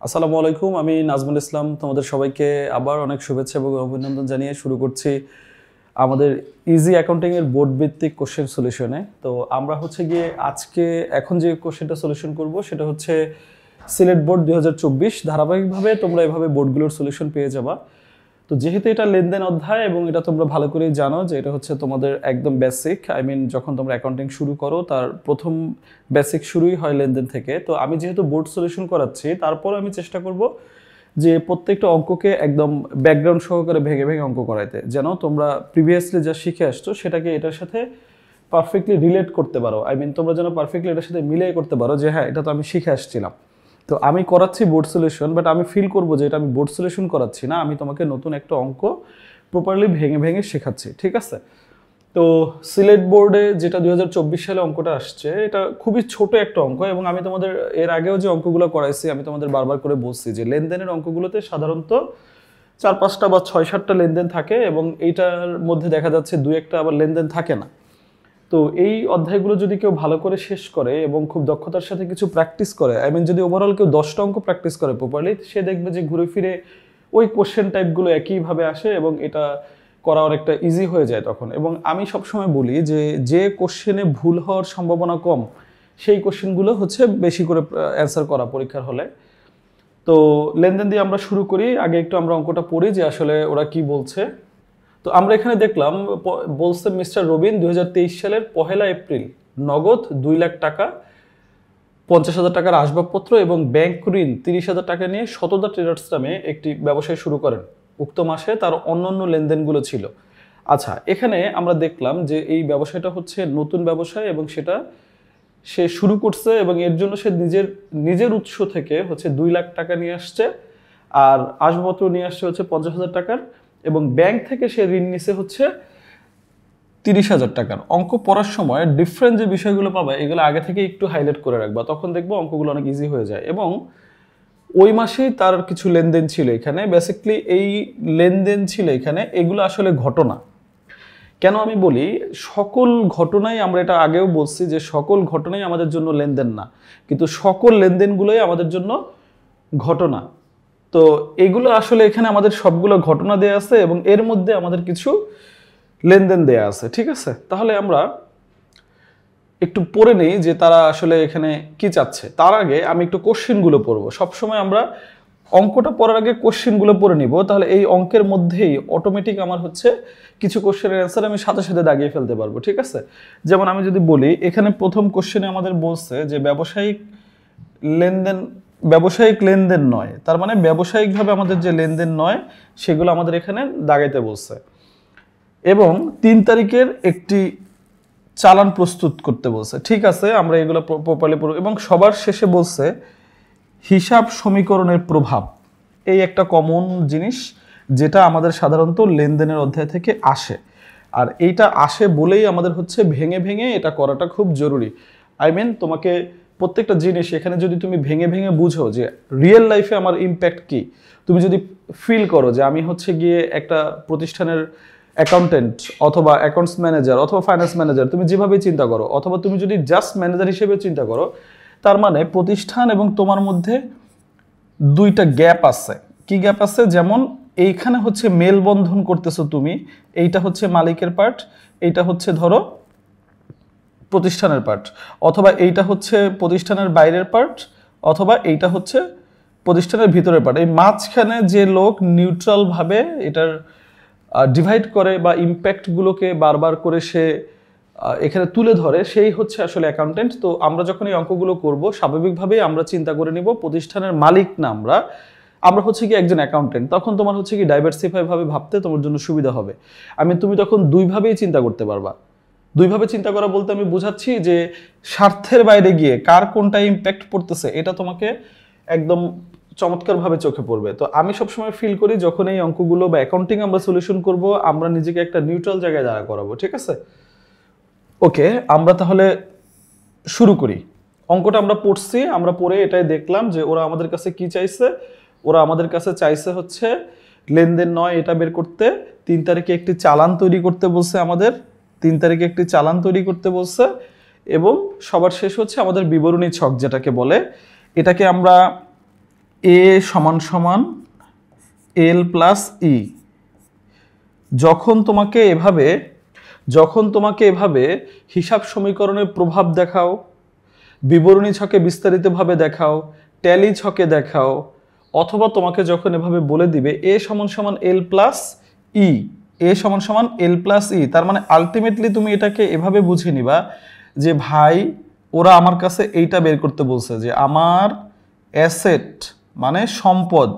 আসসালামু আলাইকুম, আমি নাজমুল ইসলাম। তোমাদের সবাইকে আবার অনেক শুভেচ্ছা এবং অভিনন্দন জানিয়ে শুরু করছি আমাদের ইজি অ্যাকাউন্টিং এর বোর্ড ভিত্তিক কোশ্চেন সলিউশনে। তো আমরা গিয়ে আজকে এখন যে কোশ্চেনটা সলিউশন করব সেটা হচ্ছে সিলেট বোর্ড 2024। ধারাবাহিকভাবে তোমরা এভাবে বোর্ডগুলোর সলিউশন পেয়ে যাবা। তো যেহেতু এটা লেনদেন অধ্যায় এবং এটা তোমরা ভালো করেই জানো যে এটা হচ্ছে তোমাদের একদম বেসিক, যখন তোমরা অ্যাকাউন্টিং শুরু করো তার প্রথম বেসিক শুরুই হয় লেনদেন থেকে। তো আমি যেহেতু বোর্ড সলিউশন করাচ্ছি, তারপর আমি চেষ্টা করব যে প্রত্যেকটা অঙ্ককে একদম ব্যাকগ্রাউন্ড সহকারে ভেঙে ভেঙে অঙ্ক করাইতে, যেন তোমরা প্রিভিয়াসলি যা শিখে আসছো সেটাকে এটার সাথে পারফেক্টলি রিলেট করতে পারো। তোমরা যেন পারফেক্টলি এটার সাথে মিলিয়ে করতে পারো যে হ্যাঁ, এটা তো আমি শিখে আসছিলাম। তো আমি করাচ্ছি বোর্ড সলিউশন, বাট আমি ফিল করবো যে এটা আমি বোর্ড সলিউশন করাচ্ছি না, আমি তোমাকে নতুন একটা অঙ্ক প্রপারলি ভেঙে ভেঙে শেখাচ্ছি, ঠিক আছে? তো সিলেট বোর্ডে যেটা 2024 সালে অঙ্কটা আসছে, এটা খুবই ছোট একটা অঙ্ক এবং আমি তোমাদের এর আগেও যে অঙ্কগুলো করাইছি আমি তোমাদের বারবার করে বলছি যে লেনদেনের অঙ্কগুলোতে সাধারণত 4-5টা বা 6-7টা লেনদেন থাকে এবং এইটার মধ্যে দেখা যাচ্ছে 2-1টা আবার লেনদেন থাকে না। তো এই অধ্যায়গুলো যদি কেউ ভালো করে শেষ করে এবং খুব দক্ষতার সাথে কিছু প্র্যাকটিস করে, যদি ওভারঅল কেউ 10টা অঙ্ক প্র্যাকটিস করে প্রপারলি, সে দেখবে যে ঘুরে ফিরে ওই কোশ্চেন টাইপগুলো একইভাবে আসে এবং এটা করা অনেকটা ইজি হয়ে যায় তখন। এবং আমি সবসময় বলি যে কোশ্চেনে ভুল হওয়ার সম্ভাবনা কম, সেই কোশ্চেনগুলো বেশি করে অ্যান্সার করা পরীক্ষার হলে। তো লেনদেন দিয়ে আমরা শুরু করি। আগে একটু আমরা অঙ্কটা পড়ি যে আসলে ওরা কি বলছে। তো আমরা এখানে দেখলাম বলছে মিস্টার রবিন 2023 সালের 1 এপ্রিল নগদ 2 লাখ টাকা, 50,000 টাকার আসবাবপত্র এবং ব্যাংক ঋণ 30,000 টাকা নিয়ে শতদা ট্রেডার্স নামে একটি ব্যবসায় শুরু করেন। উক্ত মাসে তার অন্যান্য লেনদেনগুলো ছিল। আচ্ছা, এখানে আমরা দেখলাম যে এই ব্যবসায়টা নতুন ব্যবসায় এবং সেটা সে শুরু করছে এবং এর জন্য সে নিজের উৎস থেকে 2 লাখ টাকা নিয়ে আসছে, আর আসবাবপত্র নিয়ে আসছে 50,000 টাকার, এবং ব্যাংক থেকে সে ঋণ নিছে 30,000 টাকার। অঙ্ক পড়ার সময় ডিফারেন্ট যে বিষয়গুলো পাবা এগুলো আগে থেকে একটু হাইলাইট করে রাখবা, তখন দেখবো অঙ্কগুলো অনেক ইজি হয়ে যায়। এবং ওই মাসেই তার কিছু লেনদেন ছিল এখানে, বেসিক্যালি এই লেনদেন ছিল এখানে, এগুলো আসলে ঘটনা। কেন আমি বলি সকল ঘটনাই, আমরা এটা আগেও বলছি যে সকল ঘটনাই আমাদের জন্য লেনদেন না, কিন্তু সকল লেনদেনগুলোই আমাদের জন্য ঘটনা। তো এগুলো আসলে এখানে আমাদের সবগুলো ঘটনা দেয়া আছে এবং এর মধ্যে আমাদের কিছু লেনদেন দেয়া আছে, ঠিক আছে? তাহলে আমরা একটু পড়ে নেই যে তারা আসলে এখানে কি চাচ্ছে। তার আগে আমি একটু কোশ্চেনগুলো পড়বো। সবসময় আমরা অঙ্কটা পড়ার আগে কোশ্চেনগুলো পড়ে নিব, তাহলে এই অঙ্কের মধ্যেই অটোমেটিক আমার কিছু কোশ্চেনের অ্যান্সার আমি সাথে সাথে দাগিয়ে ফেলতে পারবো, ঠিক আছে? যেমন আমি যদি বলি, এখানে প্রথম কোশ্চেনে আমাদের বলছে যে ব্যবসায়িক লেনদেন নয়, তার মানে ব্যবসায়িকভাবে আমাদের যে লেনদেন নয় সেগুলো আমাদের এখানে দাগাইতে বলছে। এবং 3 তারিখের একটি চালান প্রস্তুত করতে বলছে, ঠিক আছে? আমরা এগুলো প্রপারলি পড়ব। এবং সবার শেষে বলছে হিসাব সমীকরণের প্রভাব। এই একটা কমন জিনিস যেটা আমাদের সাধারণত লেনদেনের অধ্যায় থেকে আসে, আর এইটা আসে বলেই আমাদের ভেঙে ভেঙে এটা করাটা খুব জরুরি। তোমাকে প্রত্যেকটা জিনিস এখানে যদি তুমি ভেঙে ভেঙে বুঝো যে রিয়েল লাইফে আমার ইম্প্যাক্ট কি, তুমি যদি ফিল করো যে আমি গিয়ে একটা প্রতিষ্ঠানের অ্যাকাউন্টেন্ট অথবা অ্যাকাউন্টস ম্যানেজার অথবা ফাইন্যান্স ম্যানেজার, তুমি যেভাবে চিন্তা করো, অথবা তুমি যদি জাস্ট ম্যানেজার হিসেবে চিন্তা করো, তার মানে প্রতিষ্ঠান এবং তোমার মধ্যে 2টা গ্যাপ আছে। কি গ্যাপ আছে? যেমন এইখানে মেলবন্ধন করতেছো তুমি, এইটা মালিকের পার্ট, এইটা ধরো প্রতিষ্ঠানের পার্ট, অথবা এইটা প্রতিষ্ঠানের বাইরের পার্ট, অথবা এইটা প্রতিষ্ঠানের ভিতরের পার্ট। এই মাঝখানে যে লোক নিউট্রাল ভাবে এটার ডিভাইড করে বা ইম্প্যাক্টগুলোকে বারবার করে সে এখানে তুলে ধরে, সেই আসলে অ্যাকাউন্টেন্ট। তো আমরা যখন এই অঙ্কগুলো করব, স্বাভাবিকভাবেই আমরা চিন্তা করে নিব প্রতিষ্ঠানের মালিক না, আমরা কি একজন অ্যাকাউন্টেন্ট। তখন তোমার কি ডাইভার্সিফাই ভাবে ভাবতে তোমার জন্য সুবিধা হবে। তুমি তখন দুইভাবেই চিন্তা করতে পারবা। দুইভাবে চিন্তা করা বলতে আমি বোঝাচ্ছি যে স্বার্থের বাইরে গিয়ে কার কোনটা ইম্প্যাক্ট পড়তেছে এটা তোমাকে একদম চমৎকারভাবে চোখে পড়বে। তো আমি সবসময় ফিল করি যখন এই অঙ্কগুলো বা অ্যাকাউন্টিং আমরা সলিউশন করব, আমরা নিজেকে একটা নিউট্রাল জায়গায় দাঁড়া করাবো, ঠিক আছে? ওকে, আমরা তাহলে শুরু করি। অঙ্কটা আমরা পড়ছি, আমরা পড়ে এটাই দেখলাম যে ওরা আমাদের কাছে কি চাইছে। ওরা আমাদের কাছে চাইছে লেনদেন নয় এটা বের করতে। 3 তারিখে একটি চালান তৈরি করতে বলছে আমাদের, 3 তারিখে একটি চালান তৈরি করতে বলছে। এবং সবার শেষ আমাদের বিবরণী ছক যেটাকে বলে, এটাকে আমরা এ সমান সমান এল প্লাস ই। যখন তোমাকে এভাবে হিসাব সমীকরণের প্রভাব দেখাও, বিবরণী ছকে বিস্তারিতভাবে দেখাও, ট্যালি ছকে দেখাও, অথবা তোমাকে যখন এভাবে বলে দিবে এ সমান সমান এল প্লাস ই, এ সমান সমান এল প্লাস ই, তার মানে আলটিমেটলি তুমি এটাকে এভাবে বুঝে নিবা যে ভাই ওরা আমার কাছে এইটা বের করতে বলছে যে আমার অ্যাসেট মানে সম্পদ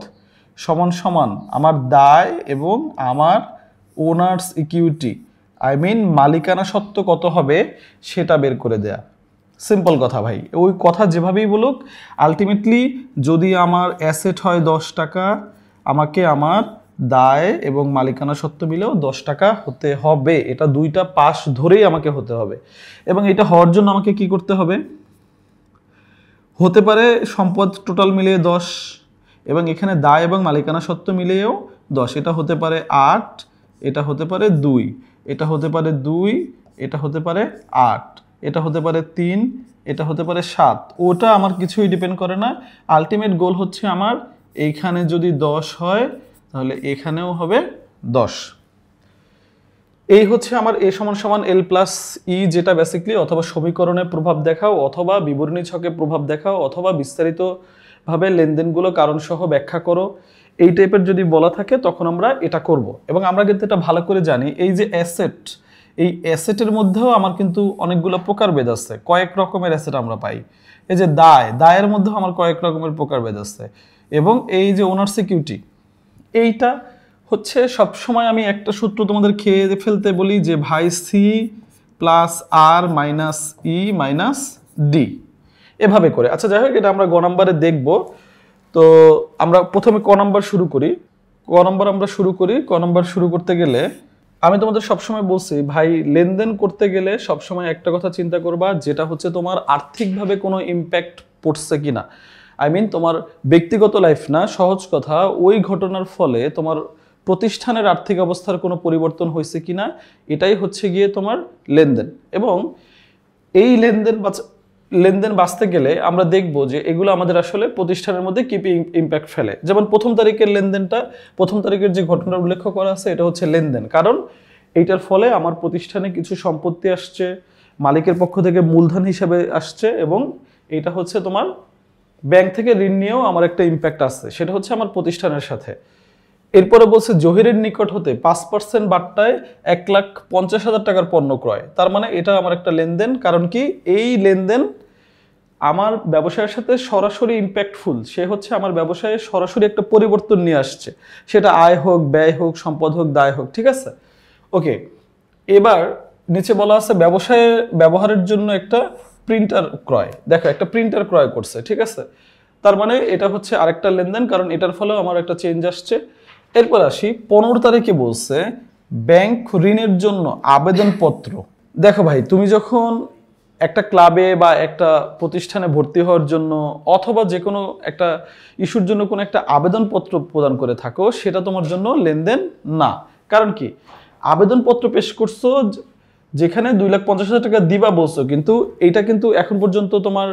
সমান সমান আমার দায় এবং আমার ওনার্স ইকুইটি, আই মিন মালিকানা সত্ত্ব কত হবে সেটা বের করে দেয়া। সিম্পল কথা ভাই, ওই কথা যেভাবেই বলুক, আলটিমেটলি যদি আমার অ্যাসেট হয় 10 টাকা, আমাকে আমার দায় এবং মালিকানা সত্ত্ব মিলেও 10 টাকা হতে হবে। এটা দুইটা পাশ ধরেই আমাকে হতে হবে। এবং এটা হওয়ার জন্য আমাকে কি করতে হবে, হতে পারে সম্পদ টোটাল মিলিয়ে 10 এবং এখানে দায় এবং মালিকানা সত্ত্ব মিলিয়েও 10, এটা হতে পারে 8, এটা হতে পারে 2, এটা হতে পারে 2, এটা হতে পারে 8, এটা হতে পারে 3, এটা হতে পারে 7। ওটা আমার কিছুই ডিপেন্ড করে না। আলটিমেট গোল হচ্ছে আমার এইখানে যদি 10 হয় তাহলে এখানেও হবে 10। এই হচ্ছে আমার এ সমান সমান এল প্লাস ই, যেটা বেসিক্যালি অথবা সমীকরণের প্রভাব দেখাও, অথবা বিবরণী ছকে প্রভাব দেখাও, অথবা বিস্তারিতভাবে লেনদেনগুলো কারণসহ ব্যাখ্যা করো। এই টাইপের যদি বলা থাকে তখন আমরা এটা করব। এবং আমরা কিন্তু এটা ভালো করে জানি, এই যে অ্যাসেট, এই অ্যাসেটের মধ্যেও আমার কিন্তু অনেকগুলো প্রকারভেদ আছে, কয়েক রকমের অ্যাসেট আমরা পাই। এই যে দায়ের মধ্যেও আমার কয়েক রকমের প্রকারভেদ আছে। এবং এই যে ওনার সিকিউরিটি, এইটা হচ্ছে সবসময় আমি একটা সূত্র তোমাদের খেয়ে ফেলতে বলি যে ভাই সি প্লাস আর মাইনাস ই মাইনাস ডি, এভাবে করে। আচ্ছা যাই হোক, এটা আমরা গ নাম্বারে দেখব। তো আমরা প্রথমে ক নাম্বার শুরু করি। ক নাম্বার শুরু করতে গেলে আমি তোমাদের সবসময় বলছি ভাই, লেনদেন করতে গেলে সবসময় একটা কথা চিন্তা করবা, যেটা হচ্ছে তোমার আর্থিকভাবে কোনো ইম্প্যাক্ট পড়ছে কিনা। আই মিন তোমার ব্যক্তিগত লাইফ না, সহজ কথা, ওই ঘটনার ফলে তোমার প্রতিষ্ঠানের আর্থিক অবস্থার কোনো পরিবর্তন হয়েছে কিনা, এটাই হচ্ছে গিয়ে তোমার লেনদেন। এবং এই লেনদেন বাঁচতে গেলে আমরা দেখব যে এগুলো আমাদের আসলে প্রতিষ্ঠানের মধ্যে কি ইম্প্যাক্ট ফেলে। যেমন প্রথম তারিখের লেনদেনটা, প্রথম তারিখের যে ঘটনা উল্লেখ করা আছে এটা হচ্ছে লেনদেন, কারণ এইটার ফলে আমার প্রতিষ্ঠানে কিছু সম্পত্তি আসছে, মালিকের পক্ষ থেকে মূলধন হিসেবে আসছে, এবং এটা হচ্ছে তোমার ব্যাংক থেকে ঋণ নিয়েও আমার একটা ইম্প্যাক্ট আসছে, সেটা হচ্ছে আমার প্রতিষ্ঠানের সাথে। এরপরে বলছে জহিরের নিকট হতে 5% বাট্টায় 1,50,000 টাকার পণ্য ক্রয়। তার মানে এটা আমার একটা লেনদেন, কারণ কি এই লেনদেন আমার ব্যবসায়ের সাথে সরাসরি ইম্প্যাক্টফুল। সে হচ্ছে আমার ব্যবসায়ে সরাসরি একটা পরিবর্তন নিয়ে আসছে, সেটা আয় হোক, ব্যয় হোক, সম্পদ হোক, দায় হোক, ঠিক আছে। ওকে, এবার নিচে বলা আছে ব্যবসায়ে ব্যবহারের জন্য একটা প্রিন্টার ক্রয়। দেখো একটা প্রিন্টার ক্রয় করছে, ঠিক আছে। তার মানে এটা হচ্ছে আরেকটা লেনদেন, কারণ এটার ফলেও আমার একটা চেঞ্জ আসছে। এরপর আসি 15 তারিখে বলছে ব্যাংক ঋণের জন্য আবেদনপত্র। দেখো ভাই, তুমি যখন একটা ক্লাবে বা একটা প্রতিষ্ঠানে ভর্তি হওয়ার জন্য অথবা যে কোনো একটা ইস্যুর জন্য কোনো একটা আবেদনপত্র প্রদান করে থাকো, সেটা তোমার জন্য লেনদেন না। কারণ কি, আবেদনপত্র পেশ করছো যেখানে 2,50,000 টাকা দিবা বলছো, কিন্তু এইটা কিন্তু এখন পর্যন্ত তোমার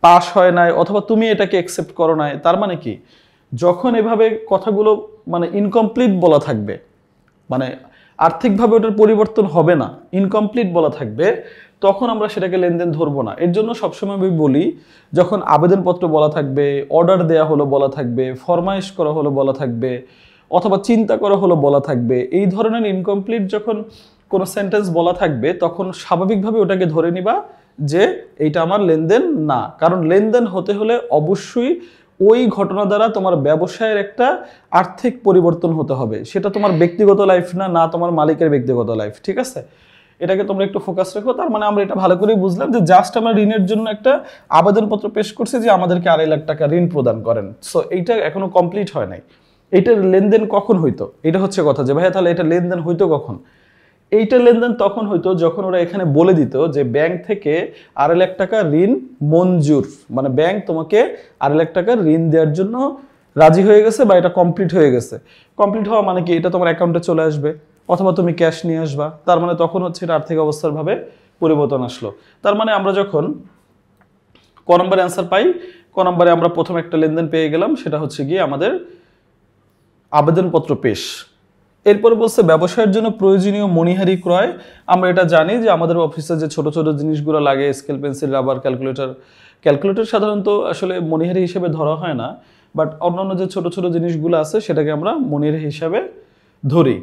পাস হয় নাই, অথবা তুমি এটাকে অ্যাকসেপ্ট করো নাই। তার মানে কি, যখন এভাবে কথাগুলো মানে ইনকমপ্লিট বলা থাকবে, মানে আর্থিকভাবে ওটার পরিবর্তন হবে না, ইনকমপ্লিট বলা থাকবে, তখন আমরা সেটাকে লেনদেন ধরবো না। এর জন্য সবসময় আমি বলি, যখন আবেদনপত্র বলা থাকবে, অর্ডার দেয়া হলো বলা থাকবে, ফরমাইশ করা হলো বলা থাকবে, অথবা চিন্তা করা হলো বলা থাকবে, এই ধরনের ইনকমপ্লিট যখন কোনো সেন্টেন্স বলা থাকবে, তখন স্বাভাবিকভাবে ওটাকে ধরে নিবা যে এইটা আমার লেনদেন না। কারণ লেনদেন হতে হলে অবশ্যই ওই ঘটনা দ্বারা তোমার ব্যবসায়ের একটা আর্থিক পরিবর্তন হতে হবে, সেটা তোমার ব্যক্তিগত লাইফ না, না তোমার মালিকের ব্যক্তিগত লাইফ, ঠিক আছে। এটাকে তোমরা একটু ফোকাস রাখো। তার মানে আমরা এটা ভালো করে বুঝলাম যে জাস্ট আমরা ঋণের জন্য একটা আবেদনপত্র পেশ করছি যে আমাদেরকে 2.5 লাখ টাকা ঋণ প্রদান করেন। সো এইটা এখনো কমপ্লিট হয় নাই। এইটার লেনদেন কখন হইতো, এটা হচ্ছে কথা, যে ভাইয়া তাহলে এটা লেনদেন হইতো কখন। এইটা লেনদেন তখন হইতো যখন ওরা এখানে বলে দিত যে ব্যাংক থেকে 2.5 লাখ টাকা ঋণ মঞ্জুর, মানে ব্যাংক তোমাকে 2.5 লাখ টাকা ঋণ দেওয়ার জন্য রাজি হয়ে গেছে, বা এটা কমপ্লিট হয়ে গেছে। কমপ্লিট হওয়া মানে কি, এটা তোমার অ্যাকাউন্টে চলে আসবে, অথবা তুমি ক্যাশ নিয়ে আসবা। তার মানে তখন হচ্ছে এটা আর্থিক অবস্থার ভাবে পরিবর্তন আসলো। তার মানে আমরা যখন ক নম্বর অ্যান্সার পাই, ক ক নম্বরে আমরা প্রথম একটা লেনদেন পেয়ে গেলাম, সেটা হচ্ছে গিয়ে আমাদের আবেদনপত্র পেশ। এরপরে বলছে ব্যবসায়ের জন্য প্রয়োজনীয় মণিহারি ক্রয়। আমরা এটা জানি যে আমাদের অফিসে যে ছোট ছোট জিনিসগুলো লাগে, স্কেল, পেন্সিল, রাবার, ক্যালকুলেটর সাধারণত আসলে মণিহারি হিসেবে ধরা হয় না, বাট অন্যান্য যে ছোট ছোট জিনিসগুলো আছে সেটাকে আমরা মণিহারি হিসাবে ধরি।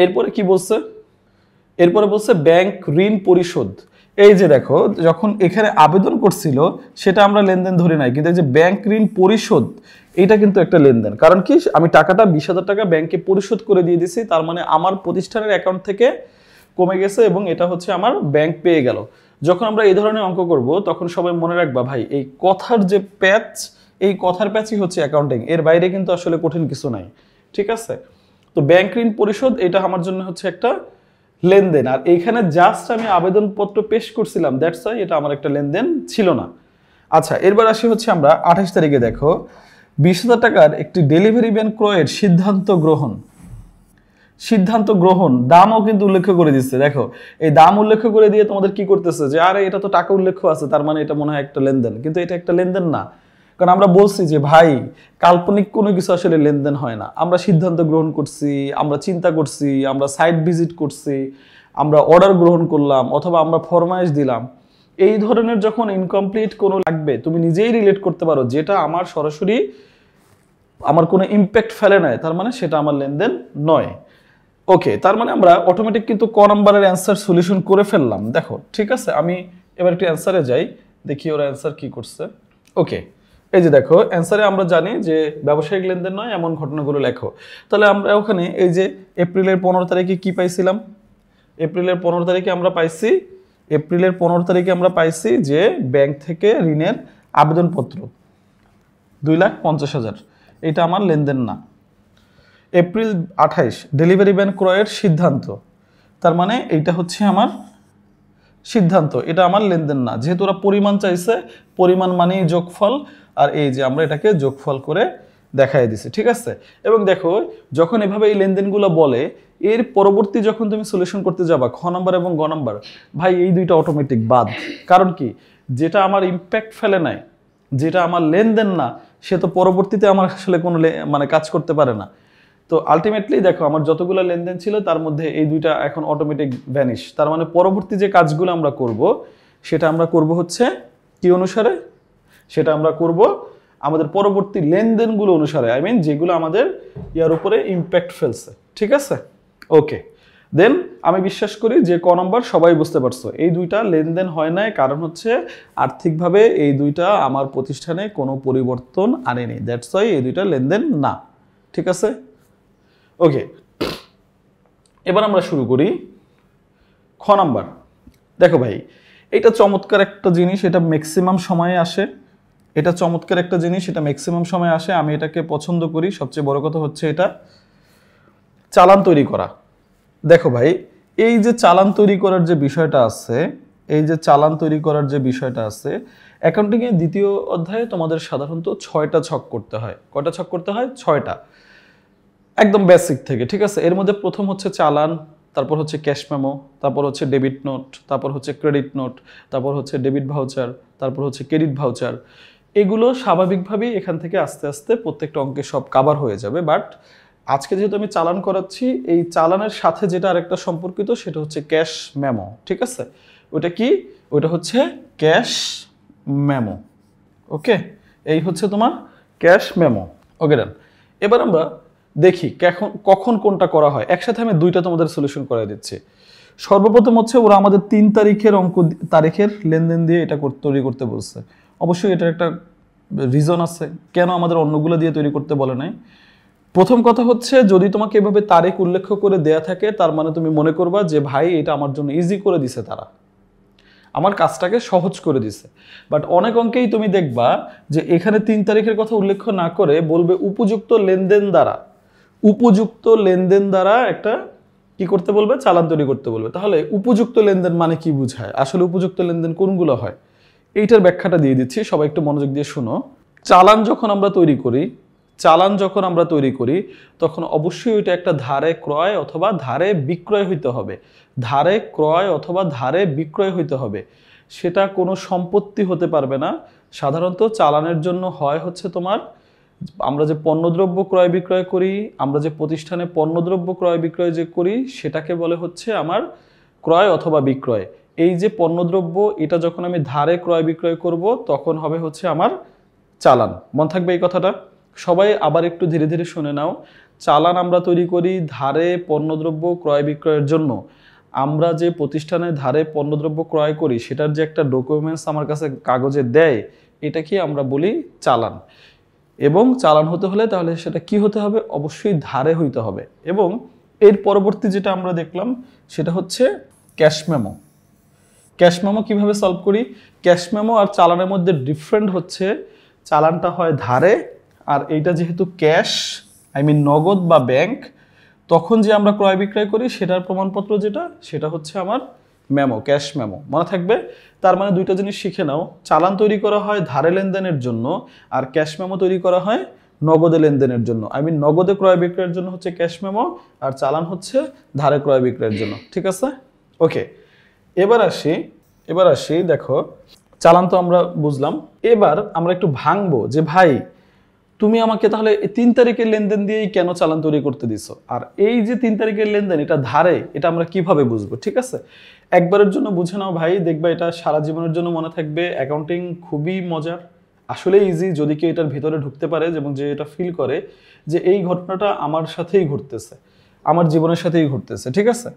এরপরে কি বলছে, এরপরে বলছে ব্যাংক ঋণ পরিশোধ। এই যে দেখো, যখন এখানে আবেদন করছিল সেটা আমরা লেনদেন ধরি নাই, কিন্তু এই যে ব্যাংক ঋণ পরিশোধ, এটা কিন্তু একটা লেনদেন। কারণ কি, আমি টাকাটা 20,000 টাকা ব্যাংকে পরিশোধ করে দিয়ে দিছি, তার মানে আমার প্রতিষ্ঠানের অ্যাকাউন্ট থেকে কমে গেছে এবং এটা হচ্ছে আমার ব্যাংক পেয়ে গেল। যখন আমরা এই ধরনের অঙ্ক করব তখন সবাই মনে রাখবা ভাই, এই কথার যে প্যাচ, এই কথার প্যাচই হচ্ছে অ্যাকাউন্টিং, এর বাইরে কিন্তু আসলে কঠিন কিছু নাই। ঠিক আছে, তো ব্যাংক ঋণ পরিশোধ এটা আমার জন্য হচ্ছে একটা লেনদেন, আর এইখানে জাস্ট আমি আবেদনপত্র পেশ করছিলাম, দ্যাটস ওয়াই এটা আমার একটা লেনদেন ছিল না। আচ্ছা, এরপর আসি হচ্ছে আমরা 28 তারিখে দেখো 20,000 টাকার একটি ডেলিভারি ভ্যান ক্রয়ের সিদ্ধান্ত গ্রহণ, দামও কিন্তু উল্লেখ করে দিচ্ছে। দেখো, এই দাম উল্লেখ করে দিয়ে তোমাদের কি করতেছে যে আরে এটা তো টাকা উল্লেখ আছে, তার মানে এটা মনে হয় একটা লেনদেন, কিন্তু এটা একটা লেনদেন না। কারণ আমরা বলছি যে ভাই, কাল্পনিক কোনো কিছু আসলে লেনদেন হয় না। আমরা সিদ্ধান্ত গ্রহণ করছি, আমরা চিন্তা করছি, আমরা সাইট ভিজিট করছি, আমরা অর্ডার গ্রহণ করলাম, অথবা আমরা ফরমাইশ দিলাম। এই ধরনের যখন ইনকমপ্লিট কোনো লাগবে, তুমি নিজেই রিলেট করতে পারো যেটা আমার সরাসরি আমার কোনো ইম্প্যাক্ট ফেলে নাই, তার মানে সেটা আমার লেনদেন নয়। ওকে, তার মানে আমরা অটোমেটিক কিন্তু ক নম্বরের অ্যান্সার সলিউশন করে ফেললাম। দেখো, ঠিক আছে, আমি এবার একটু অ্যান্সারে যাই, দেখি ওরা অ্যান্সার কি করছে। ওকে, এই যে দেখো, অ্যান্সারে আমরা জানি যে ব্যবসায়িক লেনদেন নয় এমন ঘটনাগুলো লেখো। তাহলে আমরা ওখানে এই যে এপ্রিলের 15 তারিখে কি পাইছিলাম, এপ্রিলের 15 তারিখে আমরা পাইছি যে ব্যাংক থেকে ঋণের আবেদনপত্র 2,50,000, এটা আমার লেনদেন না। এপ্রিল 28 ডেলিভারি ভ্যান ক্রয়ের সিদ্ধান্ত, তার মানে এইটা হচ্ছে আমার সিদ্ধান্ত, এটা আমার লেনদেন না। যেহেতু ওরা পরিমাণ চাইছে, পরিমাণ মানেই যোগফল, আর এই যে আমরা এটাকে যোগফল করে দেখাই দিছি। ঠিক আছে, এবং দেখো, যখন এভাবে এই লেনদেনগুলো বলে, এর পরবর্তী যখন তুমি সলিউশন করতে যাবা খ নম্বর এবং গ নম্বর, ভাই এই দুইটা অটোমেটিক বাদ। কারণ কি, যেটা আমার ইম্প্যাক্ট ফেলে নাই, যেটা আমার লেনদেন না, সে তো পরবর্তীতে আমার আসলে কোনো মানে কাজ করতে পারে না। তো আলটিমেটলি দেখো, আমার যতগুলো লেনদেন ছিল তার মধ্যে এই দুইটা এখন অটোমেটিক ভ্যানিশ। তার মানে পরবর্তী যে কাজগুলো আমরা করব, সেটা আমরা করব হচ্ছে কি অনুসারে, সেটা আমরা করব আমাদের পরবর্তী লেনদেনগুলো অনুসারে, আই মিন যেগুলো আমাদের ইয়ার উপরে ইম্প্যাক্ট ফেলছে। ঠিক আছে, ওকে। দেন আমি বিশ্বাস করি যে ক নম্বর সবাই বুঝতে পারছো, এই দুইটা লেনদেন হয় নাই, কারণ হচ্ছে আর্থিকভাবে এই দুইটা আমার প্রতিষ্ঠানে কোনো পরিবর্তন আনেনি, দ্যাটস ওয়াই এই দুইটা লেনদেন না। ঠিক আছে, ওকে। এবার আমরা শুরু করি খ নাম্বার। দেখো ভাই, এটা চমৎকার একটা জিনিস, এটা ম্যাক্সিমাম সময়ে আসে, এটা চমৎকার একটা জিনিস, এটা ম্যাক্সিমাম সময়ে আসে, আমি এটাকে পছন্দ করি। সবচেয়ে বড় কথা হচ্ছে এটা চালান তৈরি করা। দেখো ভাই, এই যে চালান তৈরি করার যে বিষয়টা আছে, অ্যাকাউন্টিং এর দ্বিতীয় অধ্যায়ে তোমাদের সাধারণত 6টা ছক করতে হয়। কয়টা ছক করতে হয়? 6টা, একদম বেসিক থেকে। ঠিক আছে, এর মধ্যে প্রথম হচ্ছে চালান, তারপর হচ্ছে ক্যাশ মেমো, তারপর হচ্ছে ডেবিট নোট, তারপর হচ্ছে ক্রেডিট নোট, তারপর হচ্ছে ডেবিট ভাউচার, তারপর হচ্ছে ক্রেডিট ভাউচার। এগুলো স্বাভাবিকভাবেই এখান থেকে আস্তে আস্তে প্রত্যেকটা অঙ্কে সব কাভার হয়ে যাবে। বাট আজকে যেহেতু আমি চালান করাচ্ছি, এই চালানের সাথে যেটা আরেকটা সম্পর্কিত সেটা হচ্ছে ক্যাশ মেমো। ঠিক আছে, ওটা কি? ওটা হচ্ছে ক্যাশ মেমো। ওকে, এই হচ্ছে তোমার ক্যাশ মেমো। ওকে ডান। এবার আমরা দেখি কখন কোনটা করা হয়। একসাথে আমি দুইটা তোমাদের সলিউশন করে দিচ্ছি। সর্বপ্রথম হচ্ছে ওরা আমাদের 3 তারিখের লেনদেন দিয়ে এটা তৈরি করতে বলছে। অবশ্যই এটার একটা রিজন আছে কেন আমাদের অন্যগুলো দিয়ে তৈরি করতে বলে নাই। প্রথম কথা হচ্ছে, যদি তোমাকে এভাবে তারিখ উল্লেখ করে দেয়া থাকে, তার মানে তুমি মনে করবা যে ভাই এটা আমার জন্য ইজি করে দিছে, তারা আমার কাজটাকে সহজ করে দিছে। বাট অনেক অঙ্কেই তুমি দেখবা যে এখানে 3 তারিখের কথা উল্লেখ না করে বলবে উপযুক্ত লেনদেন দ্বারা একটা কি করতে বলবে? চালান তৈরি করতে বলবে। তাহলে উপযুক্ত লেনদেন মানে কি বুঝায়? আসলে উপযুক্ত লেনদেন কোনগুলো হয়, এইটার ব্যাখ্যাটা দিয়ে দিচ্ছি, সবাই একটু মনোযোগ দিয়ে শুনো। চালান যখন আমরা তৈরি করি তখন অবশ্যই ওইটা একটা ধারে ক্রয় অথবা ধারে বিক্রয় হইতে হবে। সেটা কোনো সম্পত্তি হতে পারবে না, সাধারণত চালানের জন্য হয় হচ্ছে তোমার আমরা যে পণ্যদ্রব্য ক্রয় বিক্রয় করি, আমরা যে প্রতিষ্ঠানে পণ্যদ্রব্য ক্রয় বিক্রয় যে করি সেটাকে বলে হচ্ছে আমার ক্রয় অথবা বিক্রয়। এই যে পণ্যদ্রব্য এটা যখন আমি ধারে ক্রয় বিক্রয় করব তখন হবে হচ্ছে আমার চালান। মনে থাকবে এই কথাটা। সবাই আবার একটু ধীরে ধীরে শুনে নাও। চালান আমরা তৈরি করি ধারে পণ্যদ্রব্য ক্রয় বিক্রয়ের জন্য। আমরা যে প্রতিষ্ঠানে ধারে পণ্যদ্রব্য ক্রয় করি সেটার যে একটা ডকুমেন্টস আমার কাছে কাগজে দেয় এটাকে আমরা বলি চালান। এবং চালান হতে হলে তাহলে সেটা কি হতে হবে? অবশ্যই ধারে হইতে হবে। এবং এর পরবর্তী যেটা আমরা দেখলাম সেটা হচ্ছে ক্যাশ মেমো। ক্যাশ মেমো কীভাবে সলভ করি? ক্যাশ মেমো আর চালানের মধ্যে ডিফারেন্ট হচ্ছে চালানটা হয় ধারে, আর এইটা যেহেতু ক্যাশ নগদ বা ব্যাংক, তখন যে আমরা ক্রয় বিক্রয় করি সেটার প্রমাণপত্র যেটা সেটা হচ্ছে আমার মেমো, ক্যাশ মেমো। মনে থাকবে। তার মানে দুইটা জিনিস শিখে নাও। চালান তৈরি করা হয় ধারে লেনদেনের জন্য, আর ক্যাশ মেমো তৈরি করা হয় নগদে লেনদেনের জন্য। নগদে ক্রয় বিক্রয়ের জন্য হচ্ছে ক্যাশ মেমো, আর চালান হচ্ছে ধারে ক্রয় বিক্রয়ের জন্য। ঠিক আছে? ওকে, এবার আসি দেখো, চালান তো আমরা বুঝলাম। এবার আমরা একটু ভাঙবো যে ভাই তুমি আমাকে তাহলে 3 তারিখের লেনদেন দিয়েই কেন চালান তৈরি করতে দিছো, আর এই যে 3 তারিখের লেনদেন এটা ধারে, এটা আমরা কিভাবে বুঝবো? ঠিক আছে, একবারের জন্য বুঝে নাও ভাই, দেখবা এটা সারা জীবনের জন্য মনে থাকবে। অ্যাকাউন্টিং খুবই মজার, আসলে ইজি যদি কেউ এটার ভিতরে ঢুকতে পারে এবং যে এটা ফিল করে যে এই ঘটনাটা আমার সাথেই ঘটতেছে, আমার জীবনের সাথেই ঘটতেছে। ঠিক আছে,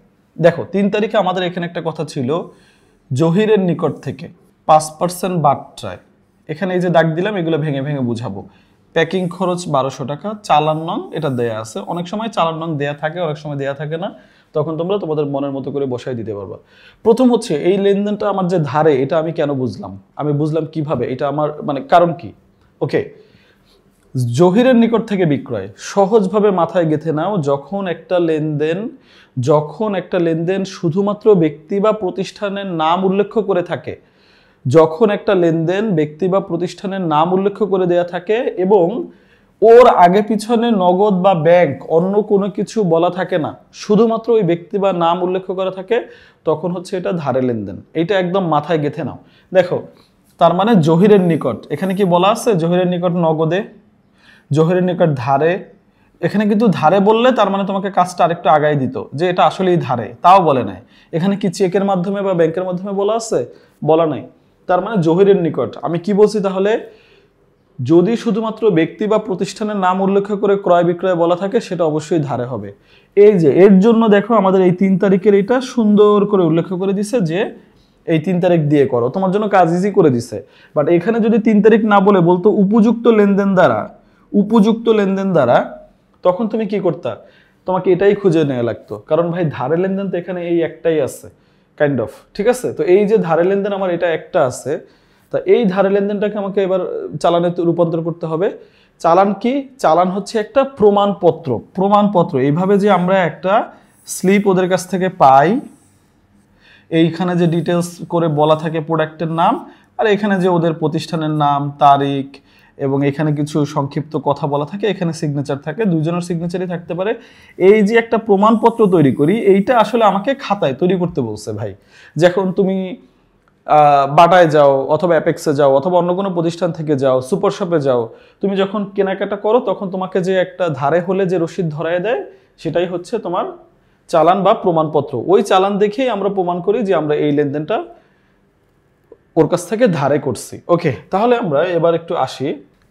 দেখো 3 তারিখে আমাদের এখানে একটা কথা ছিল, জহিরের নিকট থেকে 5% বাট্রায়। এখানে এই যে দাগ দিলাম এগুলো ভেঙে ভেঙে বুঝাবো। প্যাকিং খরচ 1200 টাকা, চালান নং এটা দেয়া আছে। অনেক সময় চালান নং দেয়া থাকে, অনেক সময় দেয়া থাকে না, তখন তোমরা তোমাদের মনের মতো করে বসাই দিতে পারবা। প্রথম হচ্ছে এই লেনদেনটা আমার যে ধারে, এটা আমি কেন বুঝলাম, আমি বুঝলাম কিভাবে, এটা আমার কারণ কি? ওকে, জহিরের নিকট থেকে বিক্রয় সহজভাবে মাথায় গেঁথে নাও। যখন একটা লেনদেন শুধুমাত্র ব্যক্তি বা প্রতিষ্ঠানের নাম উল্লেখ করে থাকে, যখন একটা লেনদেন ব্যক্তি বা প্রতিষ্ঠানের নাম উল্লেখ করে দেয়া থাকে এবং ওর আগে পিছনে নগদ বা ব্যাংক অন্য কোনো কিছু বলা থাকে না, শুধুমাত্র ওই ব্যক্তি বা নাম উল্লেখ করা থাকে, তখন হচ্ছে এটা ধারে লেনদেন। এইটা একদম মাথায় গেঁথে নাও। দেখো, তার মানে জহিরের নিকট, এখানে কি বলা আছে? জহিরের নিকট নগদে, জহিরের নিকট ধারে। এখানে কিন্তু ধারে বললে তার মানে তোমাকে কাজটা আরেকটু আগাই দিত যে এটা আসলেই ধারে, তাও বলে নাই। এখানে কি চেকের মাধ্যমে বা ব্যাংকের মাধ্যমে বলা আছে? বলা নাই। তার মানে জহিরের নিকট। আমি কি বলছি তাহলে? যদি শুধুমাত্র ব্যক্তি বা প্রতিষ্ঠানের নাম উল্লেখ করে ক্রয় বিক্রয় বলা থাকে সেটা অবশ্যই ধারে হবে। এই যে এর জন্য দেখো আমাদের এই 3 তারিখের এটা সুন্দর করে উল্লেখ করে দিছে যে এই 3 তারিখ দিয়ে করো, তোমার জন্য কাজ ইজি করে দিছে। বাট এখানে যদি 3 তারিখ না বলে বলতো উপযুক্ত লেনদেন দ্বারা, তখন তুমি কি করতা? তোমাকে এটাই খুঁজে নেওয়া লাগতো, কারণ ভাই ধারে লেনদেন তো এখানে এই একটাই আছে কাইন্ড অফ। ঠিক আছে, তো এই যে ধারে লেনদেন আমার এটা একটা আছে, তা এই ধারে লেনদেনটাকে আমাকে এবার চালানে রূপান্তর করতে হবে। চালান কি? চালান হচ্ছে একটা প্রমাণপত্র। এইভাবে যে আমরা একটা স্লিপ ওদের কাছ থেকে পাই, এইখানে যে ডিটেলস করে বলা থাকে প্রোডাক্টের নাম, আর এখানে যে ওদের প্রতিষ্ঠানের নাম, তারিখ, এবং এখানে কিছু সংক্ষিপ্ত কথা বলা থাকে, এখানে সিগনেচার থাকে, দুইজনের সিগনেচারই থাকতে পারে। এই যে একটা প্রমাণপত্র তৈরি করি, এইটা আসলে আমাকে খাতায় তৈরি করতে বলছে ভাই। যখন তুমি বাটায় যাও অথবা অ্যাপেক্সে যাও অথবা অন্য কোনো প্রতিষ্ঠান থেকে যাও, সুপার শপে যাও, তুমি যখন কেনাকাটা করো তখন তোমাকে যে একটা ধারে হলে যে রসিদ ধরায় দেয় সেটাই হচ্ছে তোমার চালান বা প্রমাণপত্র। ওই চালান দেখেই আমরা প্রমাণ করি যে আমরা এই লেনদেনটা ওর কাছ থেকে ধারে করছি। ওকে, তাহলে আমরা এবার একটু আসি,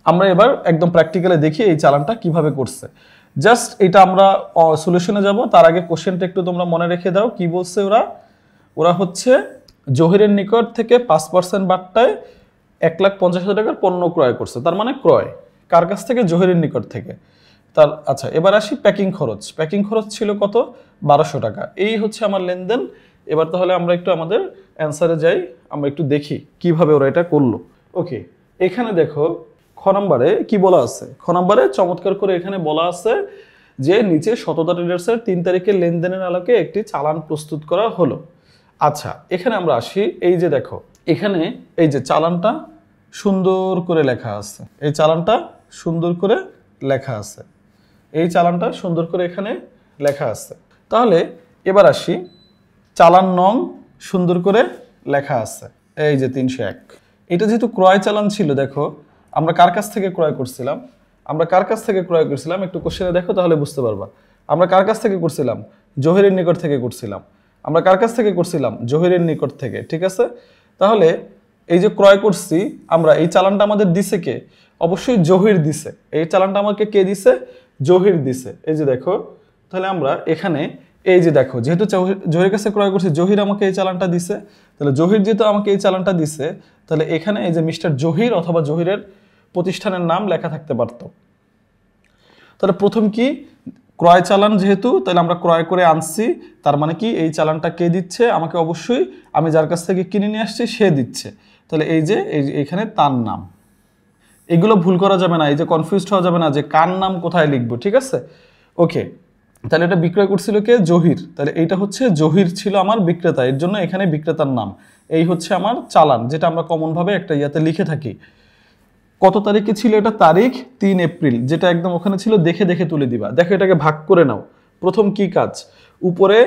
আমরা এবার একদম প্র্যাকটিক্যালি দেখি এই চালানটা কিভাবে করছে। জাস্ট এটা আমরা সলিউশনে যাব, তার আগে কোশ্চেনটা একটু তোমরা মনে রেখে দাও। কি বলছে ওরা হচ্ছে জহিরের নিকট থেকে 5% বাট্টায় 1,50,000 টাকার পণ্য ক্রয় করছে। তার মানে ক্রয় কার কাছ থেকে? জহিরের নিকট থেকে। আচ্ছা, এবার আসি প্যাকিং খরচ ছিল কত? 1200 টাকা। এই হচ্ছে আমার লেনদেন। এবার তাহলে আমরা একটু আমাদের অ্যান্সারে যাই, আমরা একটু দেখি কিভাবে ওরা এটা করলো। ওকে, এখানে দেখো খ নম্বরে কি বলা আছে। খ নম্বরে চমৎকার করে এখানে বলা আছে যে নিচে শততা ট্রেডার্সের 3 তারিখের লেনদেনের আলোকে একটি চালান প্রস্তুত করা হলো। আচ্ছা, এখানে আমরা আসি। এই যে দেখো, এখানে এই যে চালানটা সুন্দর করে লেখা আছে, এই চালানটা সুন্দর করে লেখা আছে, এই চালানটা সুন্দর করে এখানে লেখা আছে। তাহলে এবার আসি, চালান নং সুন্দর করে লেখা আছে, এই যে 301। এটা যেহেতু ক্রয় চালান ছিল, দেখো আমরা কার কাছ থেকে ক্রয় করছিলাম, একটু কোশ্চেনে দেখো তাহলে বুঝতে পারবা। আমরা কার কাছ থেকে করছিলাম? জহিরের নিকট থেকে করছিলাম। আমরা কার কাছ থেকে করছিলাম? জহিরের নিকট থেকে, ঠিক আছে। তাহলে এই যে ক্রয় করছি আমরা, এই চালানটা আমাদের দিছে কে? অবশ্যই জহির দিছে। এই চালানটা আমাকে কে দিছে? জহির দিছে। এই যে দেখো, তাহলে আমরা এখানে এই যে দেখো, যেহেতু জহির কাছে ক্রয় করছি, জহির আমাকে এই চালানটা দিছে, তাহলে জহির যেহেতু আমাকে এই চালানটা দিছে, তাহলে এখানে এই যে মিস্টার জহির অথবা জহিরের প্রতিষ্ঠানের নাম লেখা থাকতে পারতো। তাহলে প্রথম কি, ক্রয় চালান যেহেতু, তাহলে আমরা ক্রয় করে আনছি, তার মানে কি এই চালানটা কে দিচ্ছে? আমাকে অবশ্যই আমি যার কাছ থেকে কিনে নিয়ে আসছি সে দিচ্ছে। তাহলে এই যে এইখানে তার নাম, এগুলো ভুল করা যাবে না, এই যে কনফিউজড হওয়া যাবে না যে কার নাম কোথায় লিখবো, ঠিক আছে। ওকে, তাহলে এটা বিক্রয় করছিল কে? জহির। তাহলে এইটা হচ্ছে জহির ছিল আমার বিক্রেতা, এর জন্য এখানে বিক্রেতার নাম। এই হচ্ছে আমার চালান, যেটা আমরা কমনভাবে একটা ইয়াতে লিখে থাকি। কত তারিখে ছিল এটা? তারিখ 3 এপ্রিল, যেটা একদম ওখানে ছিল, দেখে দেখে তুলে দিবা। দেখো এটাকে ভাগ করে নাও। প্রথম কি কাজ, উপরে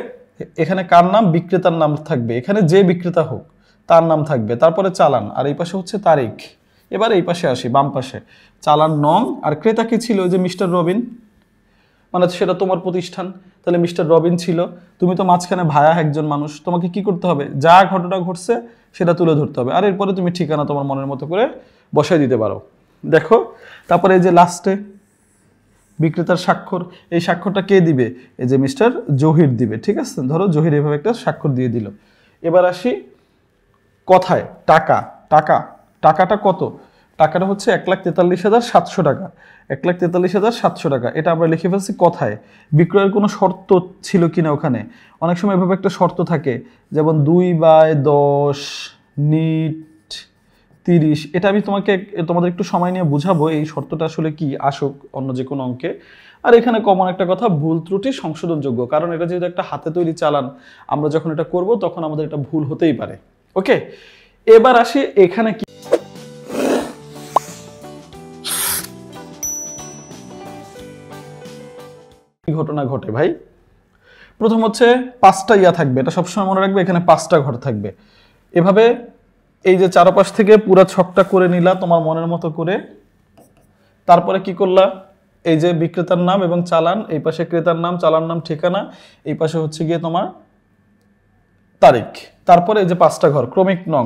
এখানে কার নাম? বিক্রেতার নাম থাকবে, এখানে যে বিক্রেতা হোক তার নাম থাকবে, তারপরে চালান, আর এই পাশে হচ্ছে তারিখ। এবার এই পাশে আসি, বাম পাশে চালান নং, আর ক্রেতা কি ছিল? ওই যে মিস্টার রবিন, মানে সেটা তোমার প্রতিষ্ঠান, তাহলে মিস্টার রবিন ছিল। তুমি তো মাঝখানে ভায়া একজন মানুষ, তোমাকে কি করতে হবে? যা ঘটনা ঘটছে সেটা তুলে ধরতে হবে, আর এরপরে তুমি ঠিকানা তোমার মনের মতো করে বসাই দিতে পারো। দেখো তারপরে এই যে লাস্টে বিক্রেতার স্বাক্ষর, এই স্বাক্ষরটা কে দিবে? এই যে মিস্টার জহির দিবে, ঠিক আছে। ধরো জহির এভাবে একটা স্বাক্ষর দিয়ে দিল। এবার আসি কথায়, টাকা। টাকাটা কত? টাকাটা হচ্ছে 1,43,700 টাকা। 1,43,700 টাকা, এটা আমরা লিখে ফেলছি কথায়। বিক্রয়ের কোনো শর্ত ছিল কিনা ওখানে? অনেক সময় এভাবে একটা শর্ত থাকে, যেমন 2/10 নিট 30। এটা আমি তোমাদের একটু সময় নিয়ে বুঝাবো এই শর্তটা আসলে কি, আসুক অন্য যে কোনো অঙ্কে। আর এখানে কমন একটা কথা, ভুল ত্রুটি সংশোধনযোগ্য, কারণ এটা যেহেতু একটা হাতে তৈরি চালান, আমরা যখন এটা করব তখন আমাদের এটা ভুল হতেই পারে। ওকে, এবার আসি এখানে কি ঘটনা ঘটে ভাই। প্রথম হচ্ছে 5টা ইয়া থাকবে, এটা সবসময় মনে রাখবে, এখানে 5টা ঘর থাকবে। এভাবে এই যে চারপাশ থেকে পুরো ছকটা করে নিলা তোমার মনের মতো করে। তারপরে কি করলা? এই যে বিক্রেতার নাম এবং চালান, এই পাশে ক্রেতার নাম, চালান নাম, ঠিকানা, এই পাশে হচ্ছে গিয়ে তোমার তারিখ। তারপরে এই যে 5টা ঘর, ক্রমিক নং,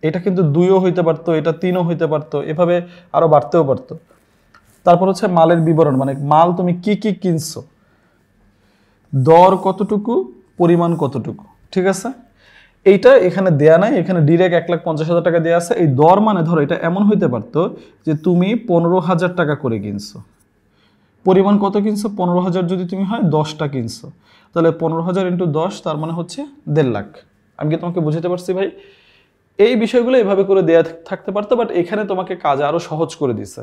এটা কিন্তু 2ও হইতে পারতো, এটা 3ও হইতে পারতো, এভাবে আরো বাড়তেও পারতো। তারপর হচ্ছে মালের বিবরণ, মানে মাল তুমি কি কি কিনছো, দর কতটুকু, পরিমাণ কতটুকু, ঠিক আছে। এইটা এখানে দেয়া নাই, এখানে ডিরেক্ট 1,50,000 টাকা দেওয়া আছে। এই দর মানে ধরো এটা এমন হইতে পারতো যে তুমি 15,000 টাকা করে কিনছো, পরিমাণ কত কিনছো? 15,000 যদি তুমি হয় 10টা কিনছো, তাহলে 15,000 × 10, তার মানে হচ্ছে 1.5 লাখ। আমি কি তোমাকে বুঝাতে পারছি ভাই? এই বিষয়গুলো এভাবে করে দেয়া থাকতে পারতো, বাট এখানে তোমাকে কাজ আরো সহজ করে দিছে।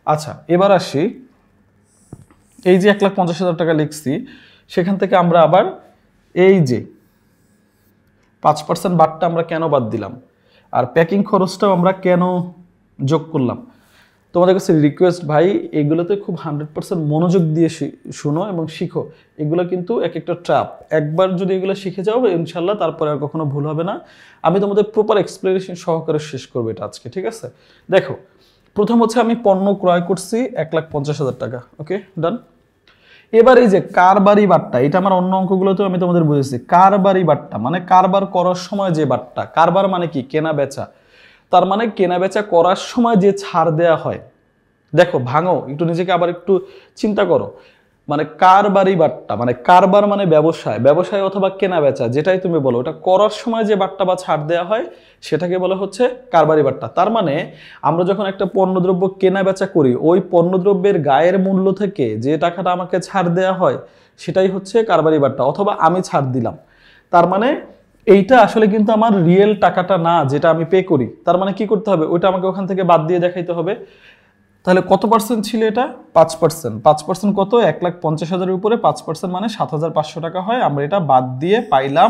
আচ্ছা, এবার আসি, এই যে 1,50,000 টাকা লিখছি, সেখান থেকে আমরা আবার এই যে 5% বাদটা আমরা কেন বাদ দিলাম, আর প্যাকিং খরচটাও আমরা কেন যোগ করলাম? তোমাদের কাছে রিকোয়েস্ট ভাই, এগুলোতে খুব 100% মনোযোগ দিয়ে শুনো এবং শিখো। এগুলো কিন্তু এক একটা ট্র্যাপ, একবার যদি এগুলো শিখে যাও ইনশাল্লাহ তারপরে আর কখনো ভুল হবে না। আমি তোমাদের প্রপার এক্সপ্লেনেশন সহকারে শেষ করবো এটা আজকে, ঠিক আছে। দেখো, প্রথম হচ্ছে আমি পণ্য ক্রয় করছি 1,50,000 টাকা, ওকে ডান। এবার এই যে কারবারি বাট্টা, এটা আমার অন্য অঙ্কগুলোতেও আমি তোমাদের বুঝেছি। কারবারি বাট্টা মানে কারবার করার সময় যে বাট্টা, কারবার মানে কি? কেনা বেচা। তার মানে কেনা বেচা করার সময় যে ছাড় দেয়া হয়। দেখো ভাঙো একটু নিজেকে, আবার একটু চিন্তা করো। মানে কারবারি বাট্টা মানে কারবার মানে ব্যবসায়, ব্যবসায় অথবা কেনা বেচা যেটাই তুমি বলো, ওটা করার সময় যে বাট্টা বা ছাড় দেওয়া হয় সেটাকে বলা হচ্ছে কারবারি বাট্টা। তার মানে আমরা যখন একটা পণ্যদ্রব্য কেনা বেচা করি, ওই পণ্যদ্রব্যের গায়ের মূল্য থেকে যে টাকাটা আমাকে ছাড় দেওয়া হয় সেটাই হচ্ছে কারবারি বাট্টা, অথবা আমি ছাড় দিলাম। তার মানে এইটা আসলে কিন্তু আমার রিয়েল টাকাটা না, যেটা আমি পে করি। তার মানে কি করতে হবে? ওইটা আমাকে ওখান থেকে বাদ দিয়ে দেখাইতে হবে। তাহলে কত পার্সেন্ট ছিল এটা? 5%। 5% কত? 1,50,000-এর উপরে 5% মানে 7,500 টাকা হয়। আমরা এটা বাদ দিয়ে পাইলাম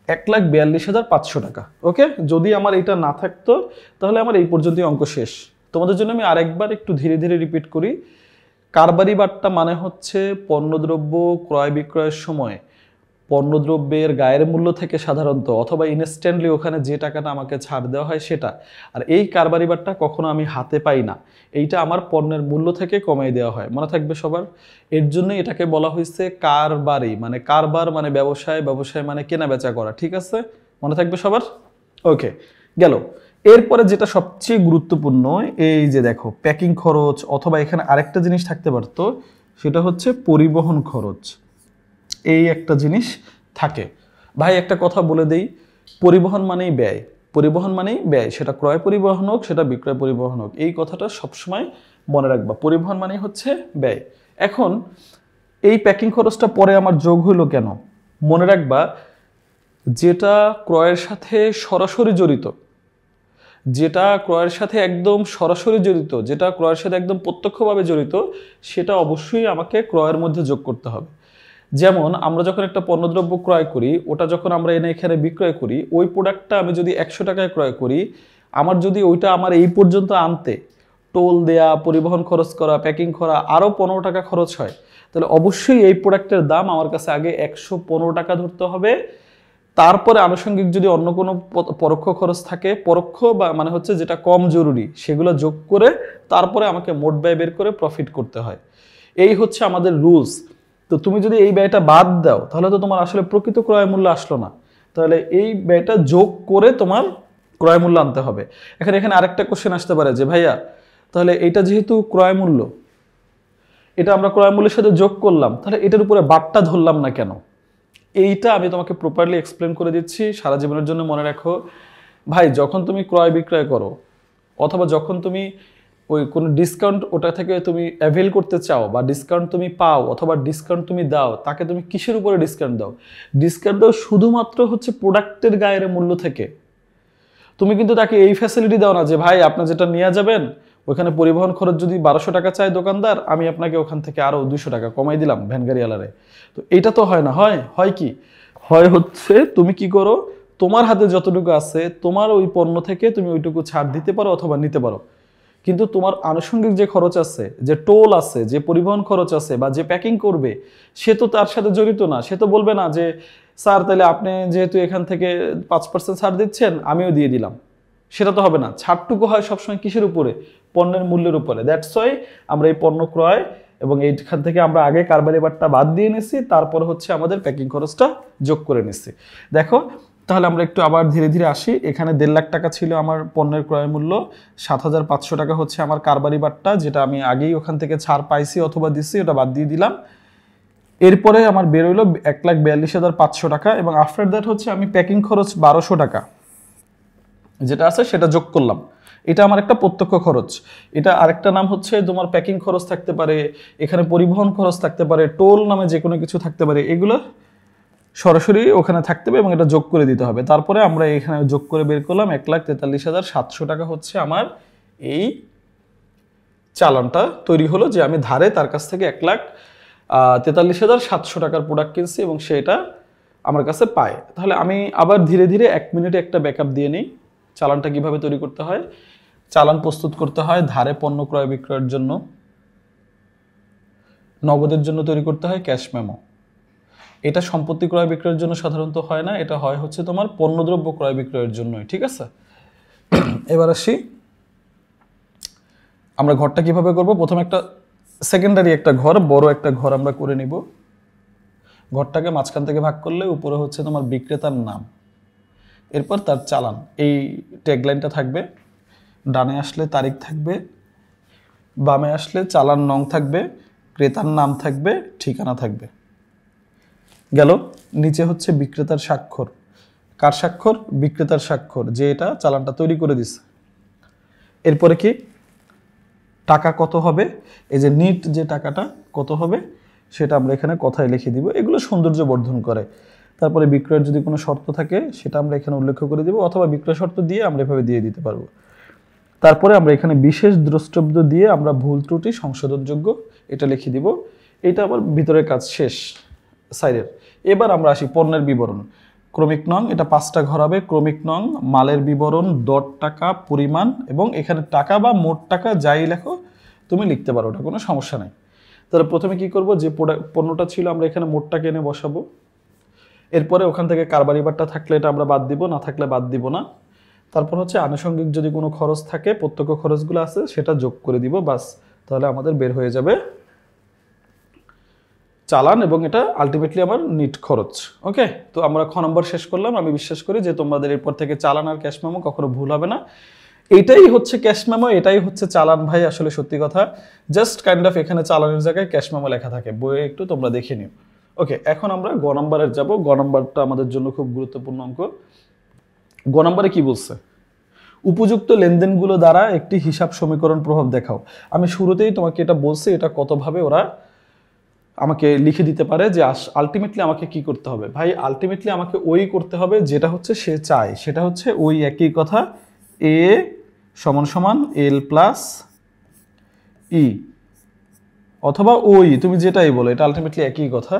1,42,500 টাকা। ওকে, যদি আমার এটা না থাকতো তাহলে আমার এই পর্যন্তই অঙ্ক শেষ। তোমাদের জন্য আমি আরেকবার একটু ধীরে ধীরে রিপিট করি। কারবারি বাট্টা মানে হচ্ছে পণ্যদ্রব্য ক্রয় বিক্রয়ের সময় পণ্যদ্রব্যের গায়ের মূল্য থেকে সাধারণত অথবা ইনস্ট্যান্টলি ওখানে যে টাকাটা আমাকে ছাড় দেওয়া হয় সেটা। আর এই কারবারি বারটা কখনো আমি হাতে পাই না, এইটা আমার পণ্যের মূল্য থেকে কমিয়ে দেওয়া হয়, মনে থাকবে সবার। এর জন্যই এটাকে বলা হয়েছে কারবারি, মানে কারবার মানে ব্যবসায়, ব্যবসায় মানে কেনা বেচা করা, ঠিক আছে, মনে থাকবে সবার। ওকে, গেল। এরপরে যেটা সবচেয়ে গুরুত্বপূর্ণ, এই যে দেখো প্যাকিং খরচ, অথবা এখানে আরেকটা জিনিস থাকতে পারতো, সেটা হচ্ছে পরিবহন খরচ। এই একটা জিনিস থাকে। ভাই একটা কথা বলে দেই, পরিবহন মানেই ব্যয়, পরিবহন মানেই ব্যয়, সেটা ক্রয় পরিবহন হোক সেটা বিক্রয় পরিবহন হোক, এই কথাটা সবসময় মনে রাখবা, পরিবহন মানেই হচ্ছে ব্যয়। এখন এই প্যাকিং খরচটা পরে আমার যোগ হইলো কেন, মনে রাখবা যেটা ক্রয়ের সাথে সরাসরি জড়িত, যেটা ক্রয়ের সাথে একদম সরাসরি জড়িত, যেটা ক্রয়ের সাথে একদম প্রত্যক্ষভাবে জড়িত, সেটা অবশ্যই আমাকে ক্রয়ের মধ্যে যোগ করতে হবে। যেমন আমরা যখন একটা পণ্যদ্রব্য ক্রয় করি, ওটা যখন আমরা এনে এখানে বিক্রয় করি, ওই প্রোডাক্টটা আমি যদি 100 টাকায় ক্রয় করি, আমার যদি ওইটা আমার এই পর্যন্ত আনতে টোল দেয়া, পরিবহন খরচ করা, প্যাকিং করা আরও 15 টাকা খরচ হয়, তাহলে অবশ্যই এই প্রোডাক্টের দাম আমার কাছে আগে 115 টাকা ধরতে হবে। তারপরে আনুষঙ্গিক যদি অন্য কোনো পরোক্ষ খরচ থাকে, পরোক্ষ বা মানে হচ্ছে যেটা কম জরুরি, সেগুলো যোগ করে তারপরে আমাকে মোট ব্যয় বের করে প্রফিট করতে হয়। এই হচ্ছে আমাদের রুলস। তো তুমি যদি এই ব্যয়টা বাদ দাও, তাহলে তো তোমার আসলে প্রকৃত ক্রয় মূল্য আসলো না। তাহলে এই ব্যয়টা যোগ করে তোমার ক্রয় মূল্য আনতে হবে। এখানে আরেকটা কোশ্চেন আসতে পারে যে ভাইয়া, তাহলে এটা যেহেতু ক্রয় মূল্য, এটা আমরা ক্রয় মূল্যের সাথে যোগ করলাম, তাহলে এটার উপরে বাদটা ধরলাম না কেন? এইটা আমি তোমাকে প্রপারলি এক্সপ্লেন করে দিচ্ছি, সারা জীবনের জন্য মনে রাখো। ভাই যখন তুমি ক্রয় বিক্রয় করো, অথবা যখন তুমি ওই কোনো ডিসকাউন্ট ওটা থেকে তুমি অ্যাভেল করতে চাও, বা ডিসকাউন্ট তুমি পাও, অথবা ডিসকাউন্ট তুমি দাও, তাকে তুমি কিসের উপরে ডিসকাউন্ট দাও? ডিসকাউন্ট দাও শুধুমাত্র হচ্ছে প্রোডাক্টের গায়ের মূল্য থেকে। তুমি কিন্তু তাকে এই ফ্যাসিলিটি দাও না যে ভাই আপনি যেটা নিয়ে যাবেন ওখানে পরিবহন খরচ যদি 1200 টাকা চায় দোকানদার, আমি আপনাকে ওখান থেকে আরও 200 টাকা কমাই দিলাম ভ্যান গাড়িওয়ালারে। তো এটা তো হয় না, হয় কি, হয় হচ্ছে তুমি কি করো, তোমার হাতে যতটুকু আছে তোমার ওই পণ্য থেকে তুমি ওইটুকু ছাড় দিতে পারো অথবা নিতে পারো, কিন্তু তোমার আনুষঙ্গিক যে খরচ আছে, যে টোল আছে, যে পরিবহন খরচ আছে, বা যে প্যাকিং করবে, সে তো তার সাথে জড়িত না। সে তো বলবে না যে স্যার তাহলে আপনি যেহেতু এখান থেকে 5% ছাড় দিচ্ছেন আমিও দিয়ে দিলাম, সেটা তো হবে না। ছাড়টুকু হয় সবসময় কিসের উপরে? পণ্যের মূল্যের উপরে। দ্যাটস ওয়াই আমরা এই পণ্য ক্রয় এবং এইখান থেকে আমরা আগে কারবারি বারটা বাদ দিয়ে নিছি, তারপর হচ্ছে আমাদের প্যাকিং খরচটা যোগ করে নিছি। দেখো তাহলে আমরা একটু আবার ধীরে ধীরে আসি। এখানে 1.5 লাখ টাকা ছিল আমার পণ্যের ক্রয় মূল্য, 7,500 টাকা হচ্ছে আমার কারবারি বারটা, যেটা আমি আগেই ওখান থেকে ছাড় পাইছি অথবা দিছি, ওটা বাদ দিয়ে দিলাম। এরপরে আমার বেরোইলো 1,42,500 টাকা, এবং আফটার দ্যাট হচ্ছে আমি প্যাকিং খরচ 1200 টাকা যেটা আছে সেটা যোগ করলাম। এটা আমার একটা প্রত্যক্ষ খরচ। এটা আরেকটা নাম হচ্ছে তোমার প্যাকিং খরচ থাকতে পারে, এখানে পরিবহন খরচ থাকতে পারে, টোল নামে যে কোনো কিছু থাকতে পারে, এগুলো সরাসরি ওখানে থাকতে হবে এবং এটা যোগ করে দিতে হবে। তারপরে আমরা এখানে যোগ করে বের করলাম 1,43,700 টাকা হচ্ছে আমার এই চালানটা তৈরি হলো, যে আমি ধারে তার কাছ থেকে 1,43,700 টাকার প্রোডাক্ট কিনছি এবং সেটা আমার কাছে পায়। তাহলে আমি আবার ধীরে ধীরে 1 মিনিটে একটা ব্যাকআপ দিয়ে নিই চালানটা কিভাবে তৈরি করতে হয়। চালান প্রস্তুত করতে হয় ধারে পণ্য ক্রয় বিক্রয়ের জন্য, নগদের জন্য তৈরি করতে হয় ক্যাশ মেমো। এটা সম্পত্তি ক্রয় বিক্রয়ের জন্য সাধারণত হয় না, এটা হয় হচ্ছে তোমার পণ্যদ্রব্য ক্রয় বিক্রয়ের জন্যই, ঠিক আছে। এবার আসি আমরা ঘরটা কিভাবে করব। প্রথমে একটা সেকেন্ডারি একটা ঘর, বড় একটা ঘর আমরা করে নিব। ঘরটাকে মাঝখান থেকে ভাগ করলে উপরে হচ্ছে তোমার বিক্রেতার নাম, এরপর তার চালান, এই ট্যাগলাইনটা থাকবে। ডানে আসলে তারিখ থাকবে, বামে আসলে চালান নং থাকবে, ক্রেতার নাম থাকবে, ঠিকানা থাকবে। গেল। নিচে হচ্ছে বিক্রেতার স্বাক্ষর। কার স্বাক্ষর? বিক্রেতার স্বাক্ষর, যে এটা চালানটা তৈরি করে দিছে। এরপরে কি টাকা কত হবে, এই যে নিট যে টাকাটা কত হবে সেটা আমরা এখানে কথায় লিখে দিব, এগুলো সৌন্দর্য বর্ধন করে। তারপরে বিক্রয়ের যদি কোনো শর্ত থাকে সেটা আমরা এখানে উল্লেখ করে দিব, অথবা বিক্রয় শর্ত দিয়ে আমরা এভাবে দিয়ে দিতে পারবো। তারপরে আমরা এখানে বিশেষ দ্রষ্টব্য দিয়ে আমরা ভুল ত্রুটি সংশোধনযোগ্য এটা লিখে দিব। এটা আবার ভিতরের কাজ শেষ সাইডের। এবার আমরা আসি পণ্যের বিবরণ। ক্রমিক নং, এটা 5টা ঘর হবে। ক্রমিক নং, মালের বিবরণ, দর টাকা, পরিমাণ, এবং এখানে টাকা বা মোট টাকা যাই লেখো তুমি লিখতে পারো, ওটা কোনো সমস্যা নেই। তাহলে প্রথমে কি করব, যে পণ্যটা ছিল আমরা এখানে মোট টাকা এনে বসাবো। এরপরে ওখান থেকে কারবারি বাট্টা থাকলে এটা আমরা বাদ দিব, না থাকলে বাদ দিব না। তারপর হচ্ছে আনুষঙ্গিক যদি কোনো খরচ থাকে, প্রত্যক্ষ খরচগুলো আছে সেটা যোগ করে দিব, বাস। তাহলে আমাদের বের হয়ে যাবে চালান, এবং এটা আলটিমেটলি আমার নিট খরচ। ওকে, তো আমরা খ নম্বর শেষ করলাম। আমি বিশ্বাস করি যে তোমাদের এরপর থেকে চালান আর ক্যাশ মেমো কখনো ভুল হবে না। এটাই হচ্ছে ক্যাশ মেমো, এটাই হচ্ছে চালান ভাই, আসলে সত্যি কথা। জাস্ট কাইন্ড অফ এখানে চালানের জায়গায় ক্যাশ মেমো লেখা থাকে, বইয়ে একটু তোমরা দেখে নিও। ওকে, এখন আমরা গ নম্বরের যাব। গ নম্বরটা আমাদের জন্য খুব গুরুত্বপূর্ণ অঙ্ক। গ নম্বরে কি বলছে? উপযুক্ত লেনদেনগুলো দ্বারা একটি হিসাব সমীকরণ প্রভাব দেখাও। আমি শুরুতেই তোমাকে এটা বলছি, এটা কতভাবে ওরা আমাকে লিখে দিতে পারে যে আলটিমেটলি আমাকে কি করতে হবে। ভাই আলটিমেটলি আমাকে ওই করতে হবে যেটা হচ্ছে সে চায়, সেটা হচ্ছে ওই একই কথা, এ সমান সমান এল প্লাস ই, অথবা ওই, তুমি যেটাই বলো, এটা আলটিমেটলি একই কথা।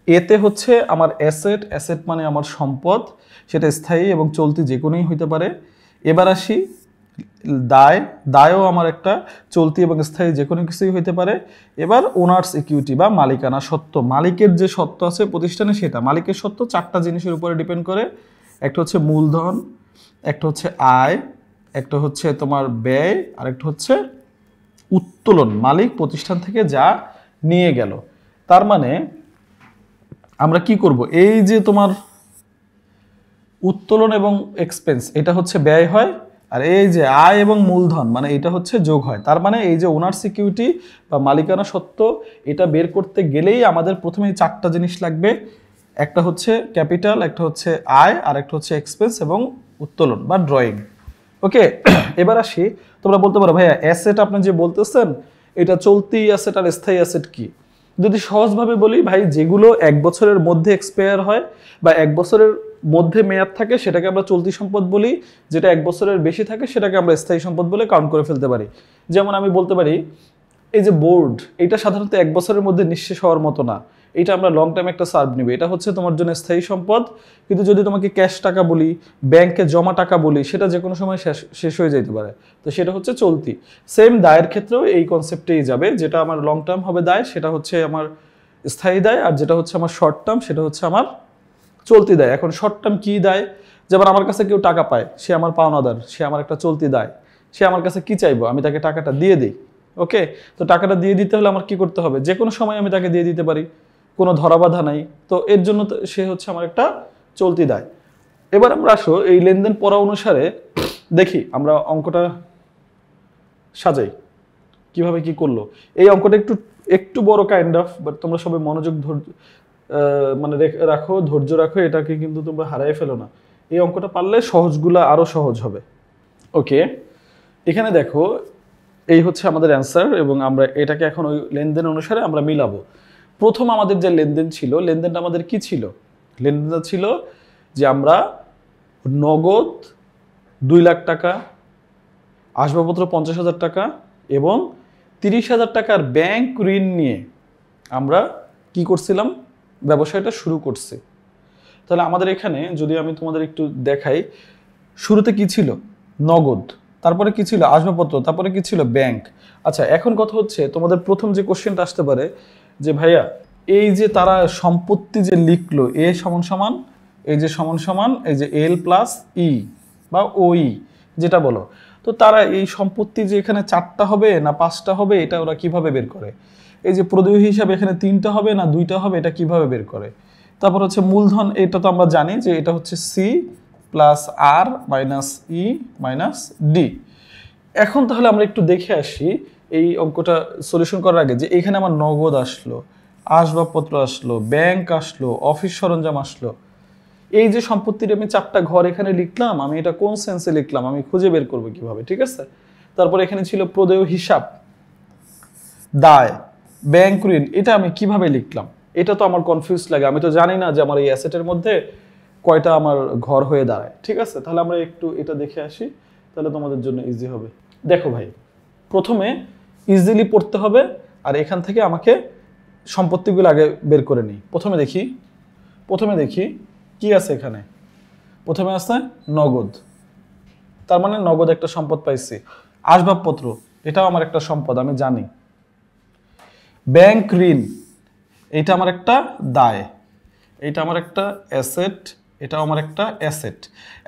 এতে হচ্ছে আমার অ্যাসেট, অ্যাসেট মানে আমার সম্পদ, সেটা স্থায়ী এবং চলতি যে কোনোই হইতে পারে। এবার আসি দায়, দায়ও আমার একটা চলতি এবং স্থায়ী যে কোনো কিছুই হইতে পারে। এবার ওনার্স ইকুইটি বা মালিকানা সত্ত্ব, মালিকের যে সত্ত্ব আছে প্রতিষ্ঠানে, সেটা মালিকের সত্ত্ব চারটা জিনিসের উপরে ডিপেন্ড করে। একটা হচ্ছে মূলধন, একটা হচ্ছে আয়, একটা হচ্ছে তোমার ব্যয়, আর একটা হচ্ছে উত্তোলন, মালিক প্রতিষ্ঠান থেকে যা নিয়ে গেল। তার মানে আমরা কি করব, এই যে তোমার উত্তোলন এবং এক্সপেন্স, এটা হচ্ছে ব্যয় হয়, আর এই যে আয় এবং মূলধন মানে এটা হচ্ছে যোগ হয়। তার মানে এই যে ওনার সিকিউরিটি বা মালিকানা সত্ত্ব, এটা বের করতে গেলেই আমাদের প্রথমেই চারটা জিনিস লাগবে। একটা হচ্ছে ক্যাপিটাল, একটা হচ্ছে আয়, আর একটা হচ্ছে এক্সপেন্স এবং উত্তোলন বা ড্রয়িং। ওকে, এবার আসি। তোমরা বলতে পারো ভাইয়া অ্যাসেট আপনি যে বলতেছেন এটা চলতি অ্যাসেট আর স্থায়ী অ্যাসেট কি? যদি সহজভাবে বলি ভাই, যেগুলো 1 বছরের মধ্যে এক্সপায়ার হয় বা 1 বছরের মধ্যে মেয়াদ থাকে সেটাকে আমরা চলতি সম্পদ বলি, যেটা 1 বছরের বেশি থাকে সেটাকে আমরা স্থায়ী সম্পদ বলে কাউন্ট করে ফেলতে পারি। যেমন আমি বলতে পারি এই যে বোর্ড, এটা সাধারণত 1 বছরের মধ্যে নিঃশেষ হওয়ার মতো না, এটা আমরা লং টাইম একটা সার্ভ নিবে, এটা হচ্ছে তোমার জন্য স্থায়ী সম্পদ। কিন্তু যদি তোমাকে ক্যাশ টাকা বলি, ব্যাংকে জমা টাকা বলি, সেটা যে কোনো সময় শেষ হয়ে যেতে পারে, তো সেটা হচ্ছে চলতি। সেম দায়ের ক্ষেত্রেও এই কনসেপ্টেই যাবে, যেটা আমার লং টার্ম হবে দায় সেটা হচ্ছে আমার স্থায়ী দায়, আর যেটা হচ্ছে আমার শর্ট টার্ম সেটা হচ্ছে আমার চলতি দায়। এখন শর্ট টার্ম কি দায়? যেমন আমার কাছে কেউ টাকা পায়, সে আমার পাওনাদার, সে আমার একটা চলতি দায়, সে আমার কাছে কি চাইবো, আমি তাকে টাকাটা দিয়ে দিই। ওকে, তো টাকাটা দিয়ে দিতে হলে আমার কি করতে হবে? যে কোনো সময় আমি তাকে দিয়ে দিতে পারি, কোনো ধরাবাধা নাই, তো এর জন্য সে হচ্ছে আমার একটা চলতি দায়। এবার আমরা আসো এই লেনদেন পড়া অনুসারে দেখি আমরা অঙ্কটা সাজাই কিভাবে কি করলো। এই অঙ্কটা একটু একটু বড় কাইন্ড অফ, বাট তোমরা সবাই মনোযোগ মানে রাখো, ধৈর্য রাখো, এটাকে কিন্তু তোমরা হারাই ফেলো না। এই অঙ্কটা পারলে সহজগুলা আরো সহজ হবে। ওকে, এখানে দেখো এই হচ্ছে আমাদের অ্যান্সার, এবং আমরা এটাকে এখন ওই লেনদেন অনুসারে আমরা মিলাবো। প্রথম আমাদের যে লেনদেন ছিল, লেনদেনটা আমাদের কি ছিল? লেনদেনটা ছিল যে আমরা নগদ 2 লাখ টাকা, আসবাবপত্র 50,000 টাকা এবং 30,000 টাকার ব্যাংক ঋণ নিয়ে আমরা কি করছিলাম? ব্যবসায়টা শুরু করছি। তাহলে আমাদের এখানে যদি আমি তোমাদের একটু দেখাই, শুরুতে কি ছিল? নগদ, তারপরে কি ছিল? আসবাবপত্র, তারপরে কি ছিল? ব্যাংক। আচ্ছা, এখন কথা হচ্ছে তোমাদের প্রথম যে কোশ্চেনটা আসতে পারে যে ভাইয়া এই যে তারা সম্পত্তি যে লিখলো এ সমান সমান এই যে সমান সমান এই যে এল প্লাস ই বা ওই যেটা বলো, তো তারা এই সম্পত্তি যে এখানে 4টা হবে না 5টা হবে, এটা ওরা কিভাবে বের করে? এই যে প্রদেয় হিসাবে এখানে 3টা হবে না 2টা হবে, এটা কিভাবে বের করে? তারপর হচ্ছে মূলধন, এটা তো আমরা জানি যে এটা হচ্ছে সি প্লাস আর মাইনাস ই মাইনাস ডি। এখন তাহলে আমরা একটু দেখে আসি এই অঙ্কটা সলিউশন করার আগে যে এখানে আমার নগদ আসলো, আসবাবপত্র আসলো, ব্যাংক আসলো, অফিস সরঞ্জাম আসলো, এই যে সম্পত্তির আমি 4টা ঘর এখানে লিখলাম, আমি এটা কোন সেন্সে লিখলাম আমি খুঁজে বের করবো কিভাবে? ঠিক আছে, তারপর এখানে ছিল প্রদেয় হিসাব, দায়, ব্যাংক ঋণ, এটা আমি কিভাবে লিখলাম? এটা তো আমার কনফিউজ লাগে, আমি তো জানি না যে আমার এই অ্যাসেটের মধ্যে কয়টা আমার ঘর হয়ে দাঁড়ায়। ঠিক আছে, তাহলে আমরা একটু এটা দেখে আসি, তাহলে তোমাদের জন্য ইজি হবে। দেখো ভাই, প্রথমে ইজিলি পড়তে হবে, আর এখান থেকে আমাকে সম্পত্তিগুলো আগে বের করে নিই। প্রথমে দেখি কি আছে এখানে। প্রথমে আছে নগদ, তার মানে নগদ একটা সম্পদ পাইছি। আসবাবপত্র, এটাও আমার একটা সম্পদ, আমি জানি। ব্যাংক ঋণ, এটা আমার একটা দায়। এটা আমার একটা অ্যাসেট, এটাও আমার একটা অ্যাসেট।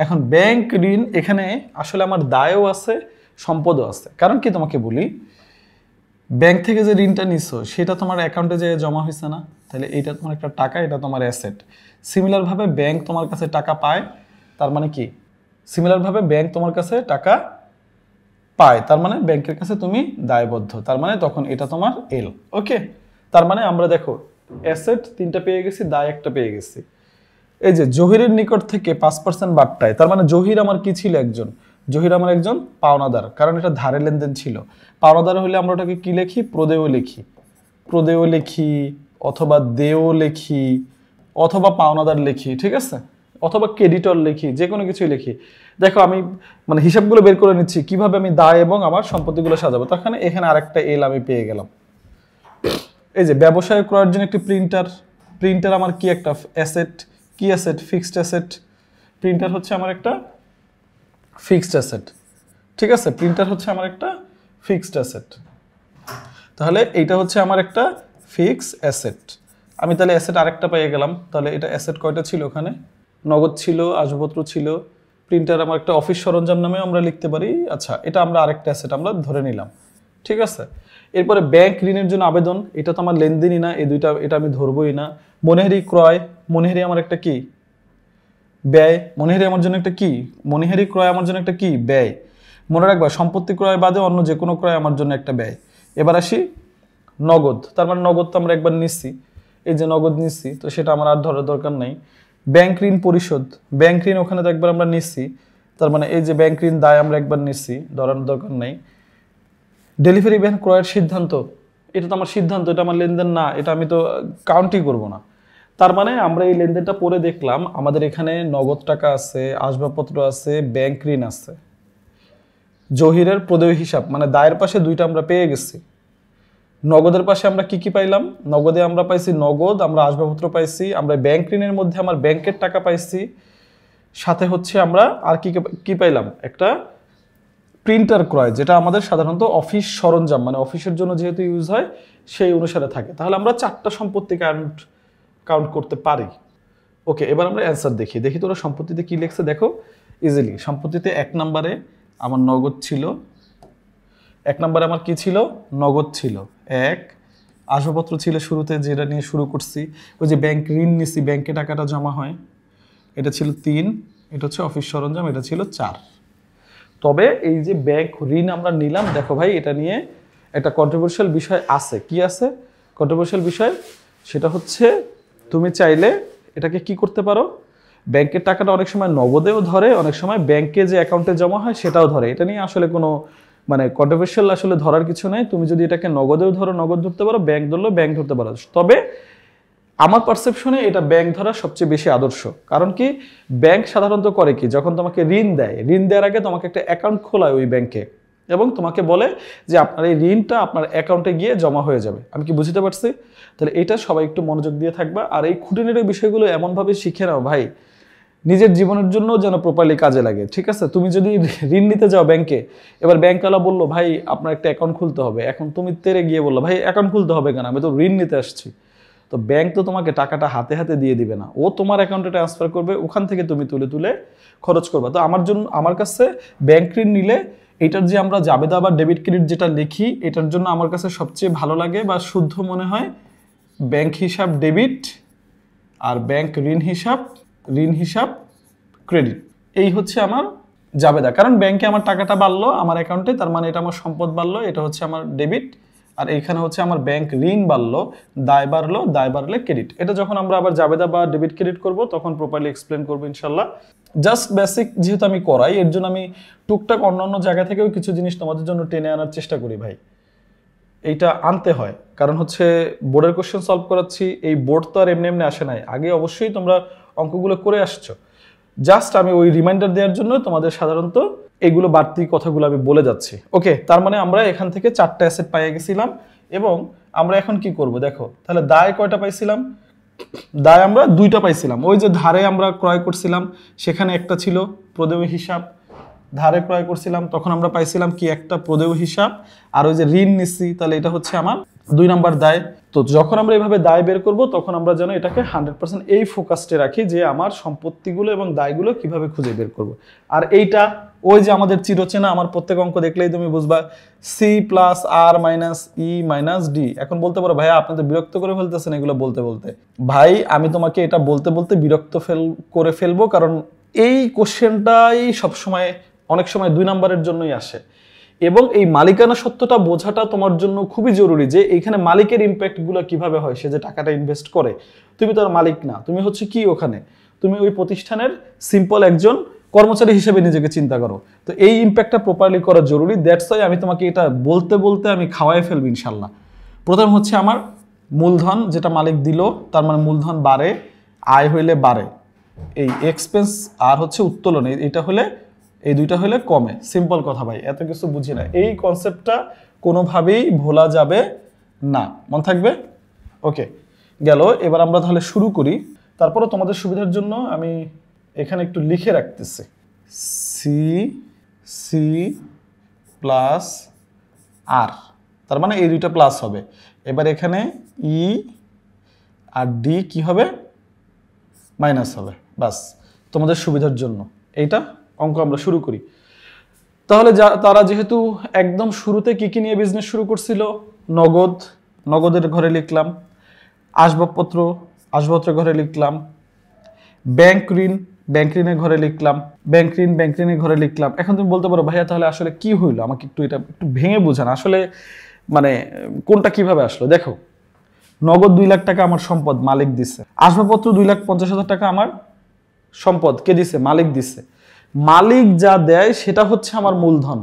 এখন ব্যাংক ঋণ এখানে আসলে আমার দায়ও আছে, সম্পদও আছে। কারণ কি তোমাকে বলি, ব্যাংক থেকে যে ঋণটা নিছো সেটা তোমার অ্যাকাউন্টে যে জমা হয়েছে না, তাহলে এইটা তোমার একটা টাকা, এটা তোমার অ্যাসেট। সিমিলারভাবে ব্যাংক তোমার কাছে টাকা পায়, তার মানে কি, সিমিলারভাবে ব্যাংক তোমার কাছে টাকা পায়, তার মানে ব্যাংকের কাছে তুমি দায়বদ্ধ, তার মানে তখন এটা তোমার এল। ওকে, তার মানে আমরা দেখো অ্যাসেট 3টা পেয়ে গেছি, দায় একটা পেয়ে গেছি। এই যে জহিরের নিকট থেকে 5% বাট্টায়, তার মানে জহির আমার কি ছিল, একজন, জহির আমার একজন পাওনাদার, কারণ এটা ধারে লেনদেন ছিল। পাওনাদার হলে আমরা ওটাকে কি লিখি, প্রদেয় লিখি, প্রদেয় লিখি, অথবা দেয় লিখি, অথবা পাওনাদার লিখি, ঠিক আছে, অথবা ক্রেডিটর লিখি, যে কোনো কিছুই লিখি। দেখো আমি মানে হিসাবগুলো বের করে নিচ্ছি কিভাবে আমি দায় এবং আমার সম্পত্তিগুলো সাজাবো। তখন এখানে আরেকটা এল আমি পেয়ে গেলাম। এই যে ব্যবসায় ক্রয়ের জন্য একটি প্রিন্টার, প্রিন্টার আমার কি একটা অ্যাসেট, কি অ্যাসেট, ফিক্সড অ্যাসেট। প্রিন্টার হচ্ছে আমার একটা ফিক্সড অ্যাসেট, ঠিক আছে, প্রিন্টার হচ্ছে আমার একটা ফিক্সড অ্যাসেট। তাহলে এইটা হচ্ছে আমার একটা ফিক্সড অ্যাসেট। আমি তাহলে অ্যাসেট আরেকটা পেয়ে গেলাম। তাহলে এটা অ্যাসেট কয়টা ছিল, ওখানে নগদ ছিল, আসবাবপত্র ছিল, প্রিন্টার আমার একটা অফিস সরঞ্জাম নামে আমরা লিখতে পারি। আচ্ছা, এটা আমরা আরেকটা অ্যাসেট আমরা ধরে নিলাম, ঠিক আছে। এরপরে ব্যাংক ঋণের জন্য আবেদন, এটা তো আমার লেনদেনই না, এই দুইটা এটা আমি ধরবই না। মনেহারি ক্রয়, মনেহারি আমার একটা কি, ব্যয়। মনেহারি আমার জন্য একটা কি, মনেহারি ক্রয় আমার জন্য একটা কি, ব্যয়। মনে রাখবা সম্পত্তি ক্রয় বাদে অন্য যে কোনো ক্রয় আমার জন্য একটা ব্যয়। এবার আসি নগদ, তার মানে নগদ তো আমরা একবার নিচ্ছি, এই যে নগদ নিচ্ছি, তো সেটা আমার আর ধরার দরকার নাই। ব্যাংক ঋণ পরিশোধ, ব্যাংক ঋণ ওখানে তো একবার আমরা নিচ্ছি, তার মানে এই যে ব্যাংক ঋণ দায় আমরা একবার নিচ্ছি, ধরার দরকার নাই। ডেলিভারি ভ্যান ক্রয়ের সিদ্ধান্ত, এটা তো আমার সিদ্ধান্ত, এটা আমার লেনদেন না, এটা আমি তো কাউন্টই করব না। তার মানে আমরা এই লেনদেনটা পরে দেখলাম আমাদের এখানে নগদ টাকা আছে, আসবাবপত্র আছে, ব্যাংক ঋণ আছে। জহিরের প্রদেয় হিসাব, মানে দায়ের পাশে দুইটা আমরা পেয়ে গেছি। নগদের পাশে আমরা কি কি পাইলাম, নগদে আমরা পাইছি নগদ, আমরা আসবাবপত্র পাইছি, আমরা ব্যাংক ঋণের মধ্যে আমার ব্যাংকের টাকা পাইছি, সাথে হচ্ছে আমরা আর কি কি পাইলাম, একটা প্রিন্টার ক্রয়, যেটা আমাদের সাধারণত অফিস সরঞ্জাম, মানে অফিসের জন্য যেহেতু ইউজ হয় সেই অনুসারে থাকে। তাহলে আমরা 4টা সম্পত্তি কাউন্ট করতে পারি। ওকে, এবার আমরা অ্যান্সার দেখি, দেখি তোরা সম্পত্তিতে কি লিখছে। দেখো ইজিলি, সম্পত্তিতে 1 নম্বরে আমার নগদ ছিল, 1 নম্বরে আমার কি ছিল, নগদ ছিল 1। আসবাবপত্র ছিল শুরুতে, যেটা নিয়ে শুরু করছি, ওই যে ব্যাংক ঋণ নিছি, ব্যাংকে টাকাটা জমা হয়, এটা ছিল 3। এটা হচ্ছে অফিস সরঞ্জাম, এটা ছিল 4। তবে এই যে ব্যাংক ঋণ আমরা নিলাম, দেখো ভাই এটা নিয়ে একটা কন্ট্রোভার্সিয়াল বিষয় আছে। কি আছে কন্ট্রোভার্সিয়াল বিষয়, সেটা হচ্ছে তুমি চাইলে এটাকে কি করতে পারো, ব্যাংকের টাকাটা অনেক সময় নগদেও ধরে, অনেক সময় ব্যাংকে যে অ্যাকাউন্টে জমা হয় সেটাও ধরে। এটা নিয়ে আসলে কোনো মানে কন্ট্রোভার্সিয়াল আসলে ধরার কিছু নেই। তুমি যদি এটাকে নগদেও ধরো, নগদ ধরতে পারো, ব্যাংক ধরলেও ব্যাংক ধরতে পারো। তবে আমার পারসেপশনে এটা ব্যাংক ধরা সবচেয়ে বেশি আদর্শ। কারণ কি, ব্যাংক সাধারণত করে কি, যখন তোমাকে ঋণ দেয়, ঋণ দেওয়ার আগে তোমাকে একটা অ্যাকাউন্ট খোলায় ওই ব্যাংকে, এবং তোমাকে বলে যে আপনার এই ঋণটা আপনার অ্যাকাউন্টে গিয়ে জমা হয়ে যাবে। আমি কি বুঝতে পারছি? তাহলে এটা সবাই একটু মনোযোগ দিয়ে থাকবা, আর এই খুঁটিনাটি বিষয়গুলো এমনভাবে শিখে নাও ভাই, নিজের জীবনের জন্য যেন প্রপারলি কাজে লাগে। ঠিক আছে, তুমি যদি ঋণ নিতে যাও ব্যাংকে, এবার ব্যাংকওয়ালা বললো ভাই আপনার একটা অ্যাকাউন্ট খুলতে হবে, এখন তুমি তেরে গিয়ে বললো ভাই অ্যাকাউন্ট খুলতে হবে কেন, আমি তো ঋণ নিতে আসছি। তো ব্যাংক তো তোমাকে টাকাটা হাতে হাতে দিয়ে দিবে না, ও তোমার অ্যাকাউন্টে ট্রান্সফার করবে, ওখান থেকে তুমি তুলে তুলে খরচ করবে। তো আমার কাছে ব্যাংক ঋণ নিলে এটার যে আমরা জাবেদা বা ডেবিট ক্রেডিট যেটা লিখি, এটার জন্য আমার কাছে সবচেয়ে ভালো লাগে বা শুদ্ধ মনে হয় ব্যাংক হিসাব ডেবিট আর ব্যাংক ঋণ হিসাব ক্রেডিট। এই হচ্ছে আমার জাবেদা, কারণ ব্যাংকে আমার টাকাটা বাড়লো আমার অ্যাকাউন্টে, তার মানে এটা আমার সম্পদ বাড়লো, এটা হচ্ছে আমার ডেবিট। আর এইখানে হচ্ছে আমার ব্যাংক ঋণ বাড়লো, দায় বাড়লে ক্রেডিট। এটা যখন আমরা আবার জাবেদা বা ডেবিট ক্রেডিট করব তখন প্রপারলি এক্সপ্লেন করবো ইনশাল্লাহ। জাস্ট বেসিক যেহেতু আমি করাই, এর জন্য আমি টুকটাক অন্যান্য জায়গা থেকেও কিছু জিনিস তোমাদের জন্য টেনে আনার চেষ্টা করি ভাই। এইটা আনতে হয়, কারণ হচ্ছে বোর্ডের কোশ্চেন সলভ করাচ্ছি, এই বোর্ড তো আর এমনি এমনি আসে নাই, আগে অবশ্যই তোমরা অঙ্কগুলো করে আসছো। জাস্ট আমি ওই রিমাইন্ডার দেওয়ার জন্য তোমাদের সাধারণত এইগুলো বাড়তি কথাগুলো আমি বলে যাচ্ছি। ওকে, তার মানে আমরা এখান থেকে 4টা অ্যাসেট পাইয়ে গেছিলাম, এবং আমরা এখন কি করব দেখো, তাহলে দায় কয়টা পাইছিলাম, দায় আমরা 2টা পাইছিলাম। ওই যে ধারে আমরা ক্রয় করছিলাম, সেখানে একটা ছিল প্রদেয় হিসাব, ধারে ক্রয় করছিলাম তখন আমরা পাইছিলাম কি, একটা প্রদেয় হিসাব। আর ওই যে ঋণ নিচ্ছি, তাহলে এটা হচ্ছে আমার 2 নাম্বার দায়। তো যখন আমরা এইভাবে দায় বের করব তখন আমরা যেন এটাকে 100% এই ফোকাসটে রাখি যে আমার সম্পত্তিগুলো এবং দায়গুলো কিভাবে খুঁজে বের করব। আর এইটা ওই যে আমাদের চিরচেনা, আমার প্রত্যেক অঙ্ক দেখলেই তুমি বুঝবা সি প্লাস আর মাইনাস ই মাইনাস ডি। এখন বলতে পারো ভাইয়া আপনি তো বিরক্ত করে ফেলতেছেন এগুলো বলতে বলতে। ভাই আমি তোমাকে এটা বলতে বলতে বিরক্ত করে ফেলবো, কারণ এই কোশ্চেনটাই সবসময় অনেক সময় 2 নাম্বারের জন্যই আসে। এবং এই মালিকানা সত্যটা বোঝাটা তোমার জন্য খুবই জরুরি, যে এইখানে মালিকের ইম্প্যাক্টগুলো কিভাবে হয়। সে যে টাকাটা ইনভেস্ট করে, তুমি তো আর মালিক না, তুমি হচ্ছে কি ওখানে, তুমি ওই প্রতিষ্ঠানের সিম্পল একজন কর্মচারী হিসেবে নিজেকে চিন্তা করো। তো এই ইম্প্যাক্টটা প্রপারলি করা জরুরি। দ্যাটস ওয়াই আমি তোমাকে এটা বলতে বলতে আমি খাওয়াই ফেলবো ইনশাল্লাহ। প্রথম হচ্ছে আমার মূলধন যেটা মালিক দিল, তার মানে মূলধন বাড়ে, আয় হইলে বাড়ে, এই এক্সপেন্স আর হচ্ছে উত্তোলন, এটা হলে এই দুইটা হলে কমে। সিম্পল কথা ভাই, এত কিছু বুঝি না। এই কনসেপ্টটা কোনোভাবেই ভোলা যাবে না, মনে থাকবে? ওকে, গেল। এবার আমরা তাহলে শুরু করি। তারপরে তোমাদের সুবিধার জন্য আমি এখানে একটু লিখে রাখতেছি, সি সি প্লাস আর, তার মানে এই দুইটা প্লাস হবে। এবার এখানে ই আর ডি কি হবে? মাইনাস হবে। বাস, তোমাদের সুবিধার জন্য এইটা অঙ্ক আমরা শুরু করি। তাহলে তারা যেহেতু একদম শুরুতে কি কি নিয়ে বিজনেস শুরু করছিল, নগদ, নগদের ঘরে লিখলাম, আসবাবপত্রের ঘরে লিখলাম, ব্যাংক ঋণ, ব্যাংক ঋণের ঘরে লিখলাম, ব্যাংক ঋণের ঘরে লিখলাম। এখন তুমি বলতে পারো ভাইয়া তাহলে আসলে কি হইলো, আমাকে একটু এটা একটু ভেঙে বোঝান, আসলে মানে কোনটা কিভাবে আসলো। দেখো, নগদ 2 লাখ টাকা আমার সম্পদ, মালিক দিছে। আসবাবপত্র 2,50,000 টাকা আমার সম্পদ, কে দিছে? মালিক দিছে। মালিক যা দেয় সেটা হচ্ছে আমার মূলধন,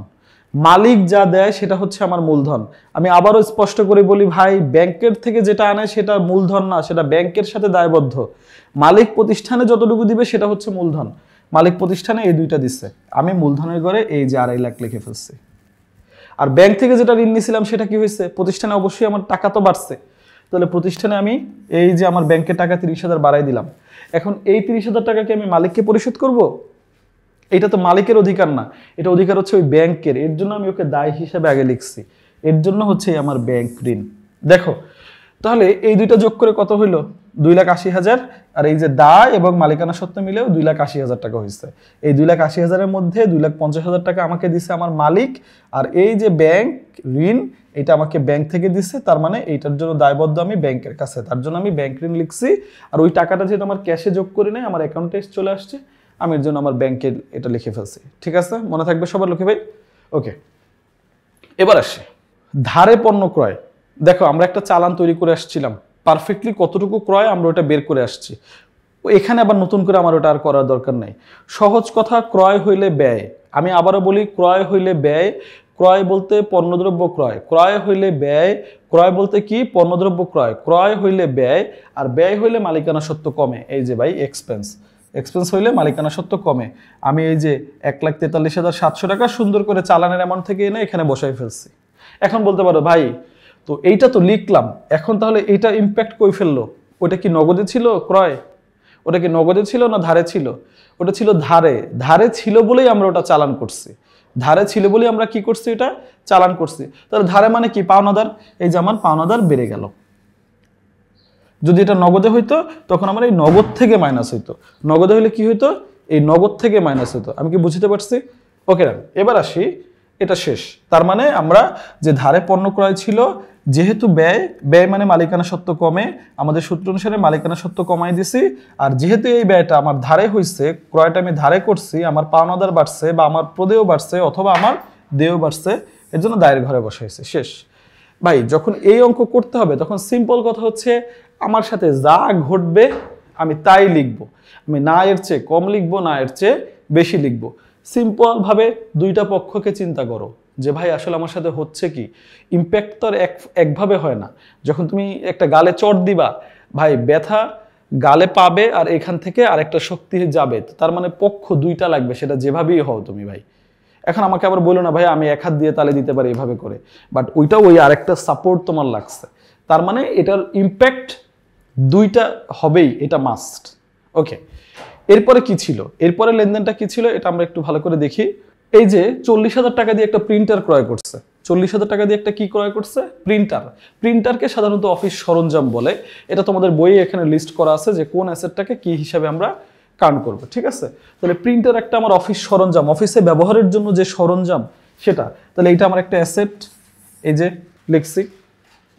মালিক যা দেয় সেটা হচ্ছে আমার মূলধন। আমি আবারও স্পষ্ট করে বলি ভাই, ব্যাংকের থেকে যেটা আনে সেটা মূলধন না, সেটা ব্যাংকের সাথে দায়বদ্ধ। মালিক প্রতিষ্ঠানে যতটুকু দিবে সেটা হচ্ছে মূলধন। মালিক প্রতিষ্ঠানে এই দুইটা দিচ্ছে, আমি মূলধনের ঘরে এই যে 2.5 লাখ লিখে ফেলছি। আর ব্যাংক থেকে যেটা ঋণ নিয়েছিলাম সেটা কি হয়েছে? প্রতিষ্ঠানে অবশ্যই আমার টাকা তো বাড়ছে, তাহলে প্রতিষ্ঠানে আমি এই যে আমার ব্যাংকের টাকা 30,000 বাড়াই দিলাম। এখন এই 30,000 টাকা কি আমি মালিককে পরিশোধ করব? এটা তো মালিকের অধিকার না, এটা অধিকার হচ্ছে ওই ব্যাংকের। এর জন্য আমি ওকে দায় হিসেবে আগে লিখছি, এর জন্য হচ্ছে আমার ব্যাংক ঋণ। দেখো তাহলে এই দুইটা যোগ করে কত হইলো? 2,80,000। আর এই যে দায় এবং মালিকানা সত্ত্ব মিলেও 2,80,000 টাকা হয়েছে। এই 2,80,000-এর মধ্যে 2,50,000 টাকা আমাকে দিছে আমার মালিক, আর এই যে ব্যাংক ঋণ এটা আমাকে ব্যাংক থেকে দিচ্ছে, তার মানে এইটার জন্য দায়বদ্ধ আমি ব্যাংকের কাছে, তার জন্য আমি ব্যাংক ঋণ লিখছি। আর ওই টাকাটা যেহেতু আমার ক্যাশে যোগ করে নেই, আমার অ্যাকাউন্টে চলে আসছে, আমি এর জন্য আমার ব্যাংকের এটা লিখে ফেলছি। ঠিক আছে, মনে থাকবে সবার লোকে ভাই? ওকে, এবার আসে ধারে পণ্য ক্রয়। দেখো আমরা একটা চালান তৈরি করে আসছিলাম, পারফেক্টলি কতটুকু ক্রয় আমরা ওটা বের করে আসছি। এখানে আবার নতুন করে আমার ওটা আর করার দরকার নাই। সহজ কথা, ক্রয় হইলে ব্যয়। আমি আবারও বলি, ক্রয় হইলে ব্যয়। ক্রয় বলতে পণ্যদ্রব্য ক্রয়, ক্রয় হইলে ব্যয়। ক্রয় বলতে কি? পণ্যদ্রব্য ক্রয়। ক্রয় হইলে ব্যয়, আর ব্যয় হইলে মালিকানা সত্ত্ব কমে। এই যে ভাই এক্সপেন্স, এক্সপেন্স হইলে মালিকানা সত্ত্ব কমে। আমি এই যে 1,43,700 টাকা সুন্দর করে চালানের অ্যামাউন্ট থেকে এনে এখানে বসাই ফেলছি। এখন বলতে পারো ভাই তো এইটা তো লিখলাম, এখন তাহলে এইটা ইম্প্যাক্ট কই ফেললো? ওটা কি নগদে ছিল ক্রয়? ওটা কি নগদে ছিল না ধারে ছিল? ওটা ছিল ধারে। ধারে ছিল বলেই আমরা ওটা চালান করছি, ধারে ছিল বলেই আমরা কি করছি? এটা চালান করছি। তাহলে ধারে মানে কি? পাওনাদার। এই যে আমার পাওনাদার বেড়ে গেল। যদি এটা নগদে হইতো তখন আমার এই নগদ থেকে মাইনাস হইতো। নগদে হইলে কি হইতো? এই নগদ থেকে মাইনাস হইতো। আমি কি বুঝতে পারছি? ওকে, এবার আসি, এটা শেষ। তার মানে আমরা যে ধারে পণ্য ক্রয় ছিল, যেহেতু ব্যয়, ব্যয় মানে মালিকানা সত্ত্ব কমে, আমাদের সূত্র অনুসারে মালিকানা সত্ত্ব কমাই দিছি। আর যেহেতু এই ব্যয়টা আমার ধারে হয়েছে, ক্রয়টা আমি ধারে করছি, আমার পাওনাদার বাড়ছে বা আমার প্রদেয় বাড়ছে অথবা আমার দেয় বাড়ছে, এর জন্য দায়ের ঘরে বসাইছে। শেষ ভাই। যখন এই অঙ্ক করতে হবে তখন সিম্পল কথা হচ্ছে, আমার সাথে যা ঘটবে আমি তাই লিখব। আমি না এর চেয়ে কম লিখব, না এর চেয়ে বেশি লিখব। সিম্পলভাবে দুইটা পক্ষকে চিন্তা করো যে ভাই আসলে আমার সাথে হচ্ছে কি। ইম্প্যাক্ট তো আর একভাবে হয় না। যখন তুমি একটা গালে চট দিবা, ভাই ব্যথা গালে পাবে আর এখান থেকে আরেকটা শক্তি যাবে, তার মানে পক্ষ দুইটা লাগবে, সেটা যেভাবেই হও তুমি ভাই। এখন আমাকে আবার বলো না ভাই আমি এক হাত দিয়ে তালে দিতে পারি এভাবে করে, বাট ওইটা ওই আরেকটা সাপোর্ট তোমার লাগছে, তার মানে এটার ইম্প্যাক্ট দুইটা হবেই, এটা মাস্ট। ওকে, এরপরে কি ছিল? এরপরে লেনদেনটা কি ছিল এটা আমরা একটু ভালো করে দেখি। এই যে 40,000 টাকা দিয়ে একটা প্রিন্টার ক্রয় করছে, 40,000 টাকা দিয়ে একটা কি ক্রয় করছে? প্রিন্টার। প্রিন্টারকে সাধারণত অফিস সরঞ্জাম বলে। এটা তোমাদের বইয়ে এখানে লিস্ট করা আছে যে কোন অ্যাসেটটাকে কি হিসাবে আমরা কাউন্ট করব, ঠিক আছে? তাহলে প্রিন্টার একটা আমার অফিস সরঞ্জাম, অফিসে ব্যবহারের জন্য যে সরঞ্জাম সেটা, তাহলে এটা আমার একটা অ্যাসেট, এই যে লিখছি।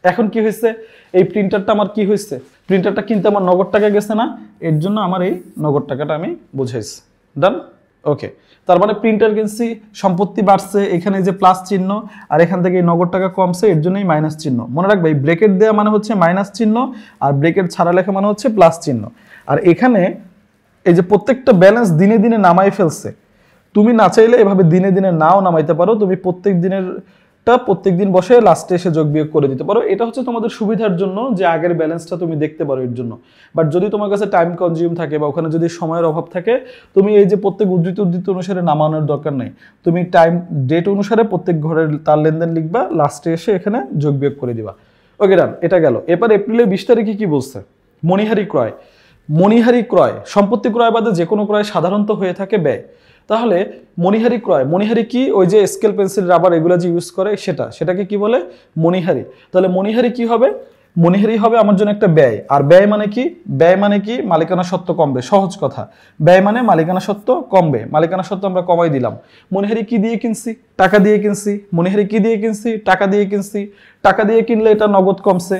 এখন কি হয়েছে, এই প্রিন্টারটা আমার কি হয়েছে, প্রিন্টারটা কিনতে আমার নগদ টাকা গেছে না, এর জন্য আমার এই নগদ টাকাটা আমি বুঝাইছি। ডান, ওকে। তার মানে প্রিন্টার কিনছি, সম্পত্তি বাড়ছে, এখানে যে প্লাস চিহ্ন, আর এখান থেকে এই নগদ টাকা কমছে, এর জন্যই মাইনাস চিহ্ন। মনে রাখবে এই ব্রেকেট দেওয়া মানে হচ্ছে মাইনাস চিহ্ন, আর ব্রেকেট ছাড়া লেখা মানে হচ্ছে প্লাস চিহ্ন। আর এখানে এই যে প্রত্যেকটা ব্যালেন্স দিনে দিনে নামাই ফেলছে, তুমি না চাইলে এভাবে দিনে দিনে নাও নামাইতে পারো, তুমি প্রত্যেক দিন বসে লাস্টে এসে যোগ বিয়োগ করে দিতে পারো। এটা হচ্ছে তোমাদের সুবিধার জন্য যে আগের ব্যালেন্সটা তুমি দেখতে পারো এর জন্য। বাট যদি তোমার কাছে টাইম কনজিউম থাকে বা ওখানে যদি সময়ের অভাব থাকে, তুমি এই যে প্রত্যেক উদ্ধৃতি অনুসারে নামানোর দরকার নেই, তুমি টাইম ডেট অনুসারে প্রত্যেক ঘরের তার লেনদেন লিখবা, লাস্টে এসে এখানে যোগ বিয়োগ করে দিবা। ওকে ডান, এটা গেল। এবার এপ্রিলের 20 তারিখে কি বলছে? মণিহারি ক্রয়। মণিহারি ক্রয়, সম্পত্তি ক্রয় বাদে যে কোনো ক্রয় সাধারণত হয়ে থাকে ব্যয়। তাহলে মণিহারি ক্রয়, মণিহারি কি? ওই যে স্কেল পেন্সিল রাবার এগুলো যে ইউজ করে সেটাকে কি বলে? মণিহারি। তাহলে মণিহারি কি হবে? মণিহারি হবে আমার জন্য একটা ব্যয়। আর ব্যয় মানে কি? ব্যয় মানে কি? মালিকানা সত্ত্ব কমবে, সহজ কথা। ব্যয় মানে মালিকানা সত্ত্ব কমবে, মালিকানা সত্ত্ব আমরা কমাই দিলাম। মণিহারি কি দিয়ে কিনছি? টাকা দিয়ে কিনছি। মণিহারি কি দিয়ে কিনছি? টাকা দিয়ে কিনছি। টাকা দিয়ে কিনলে এটা নগদ কমছে।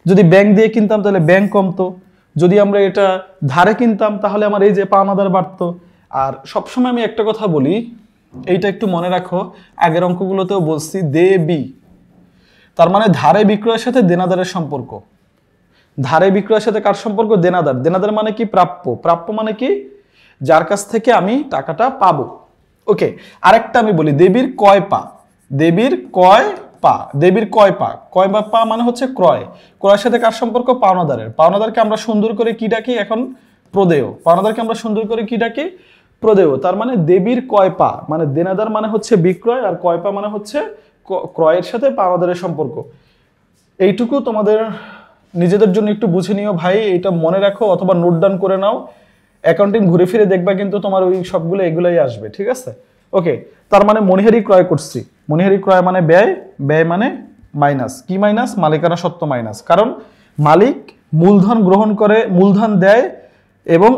যদি ব্যাংক দিয়ে কিনতাম তাহলে ব্যাংক কমতো। যদি আমরা এটা ধারে কিনতাম তাহলে আমার এই যে পাওনাদার বাড়তো। আর সবসময় আমি একটা কথা বলি, এইটা একটু মনে রাখো, আগের অঙ্কগুলোতেও বলছি, দেবী, তার মানে ধারে বিক্রয়ের সাথে দেনাদারের সম্পর্ক। ধারে বিক্রয়ের সাথে কার সম্পর্ক? দেনাদার। দেনাদার মানে কি? প্রাপ্য। প্রাপ্য মানে কি? যার কাছ থেকে আমি টাকাটা পাবো। ওকে, আরেকটা আমি বলি, দেবীর কয় পা। দেবীর কয় পা। দেবীর কয় পা। কয় বা পা মানে হচ্ছে ক্রয়। ক্রয়ের সাথে কার সম্পর্ক? পাওনাদারের। পাওনাদারকে আমরা সুন্দর করে কি ডাকি এখন? প্রদেয়। পাওনাদারকে আমরা সুন্দর করে কি ডাকি? প্রদেয়। তার মানে দেবীর কয় পা মানে দেনাদার মানে হচ্ছে বিক্রয়, আর কয় পা মানে হচ্ছে ক্রয়ের সাথে পাওনাদারের সম্পর্ক। এইটুকু তোমাদের নিজেদের জন্য একটু বুঝে নিও ভাই, এটা মনে রাখো অথবা নোট ডাউন করে নাও। অ্যাকাউন্টিং ঘুরে ফিরে দেখবা কিন্তু তোমার ওই সবগুলো এগুলাই আসবে, ঠিক আছে? ওকে, তার মানে মণিহারি ক্রয় করছি। মণিহারি ক্রয় মানে ব্যয়, ব্যয় মানে মাইনাস কি? মাইনাস মালিকানা সত্ত্ব মাইনাস। কারণ মালিক মূলধন গ্রহণ করে, মূলধন দেয় এবং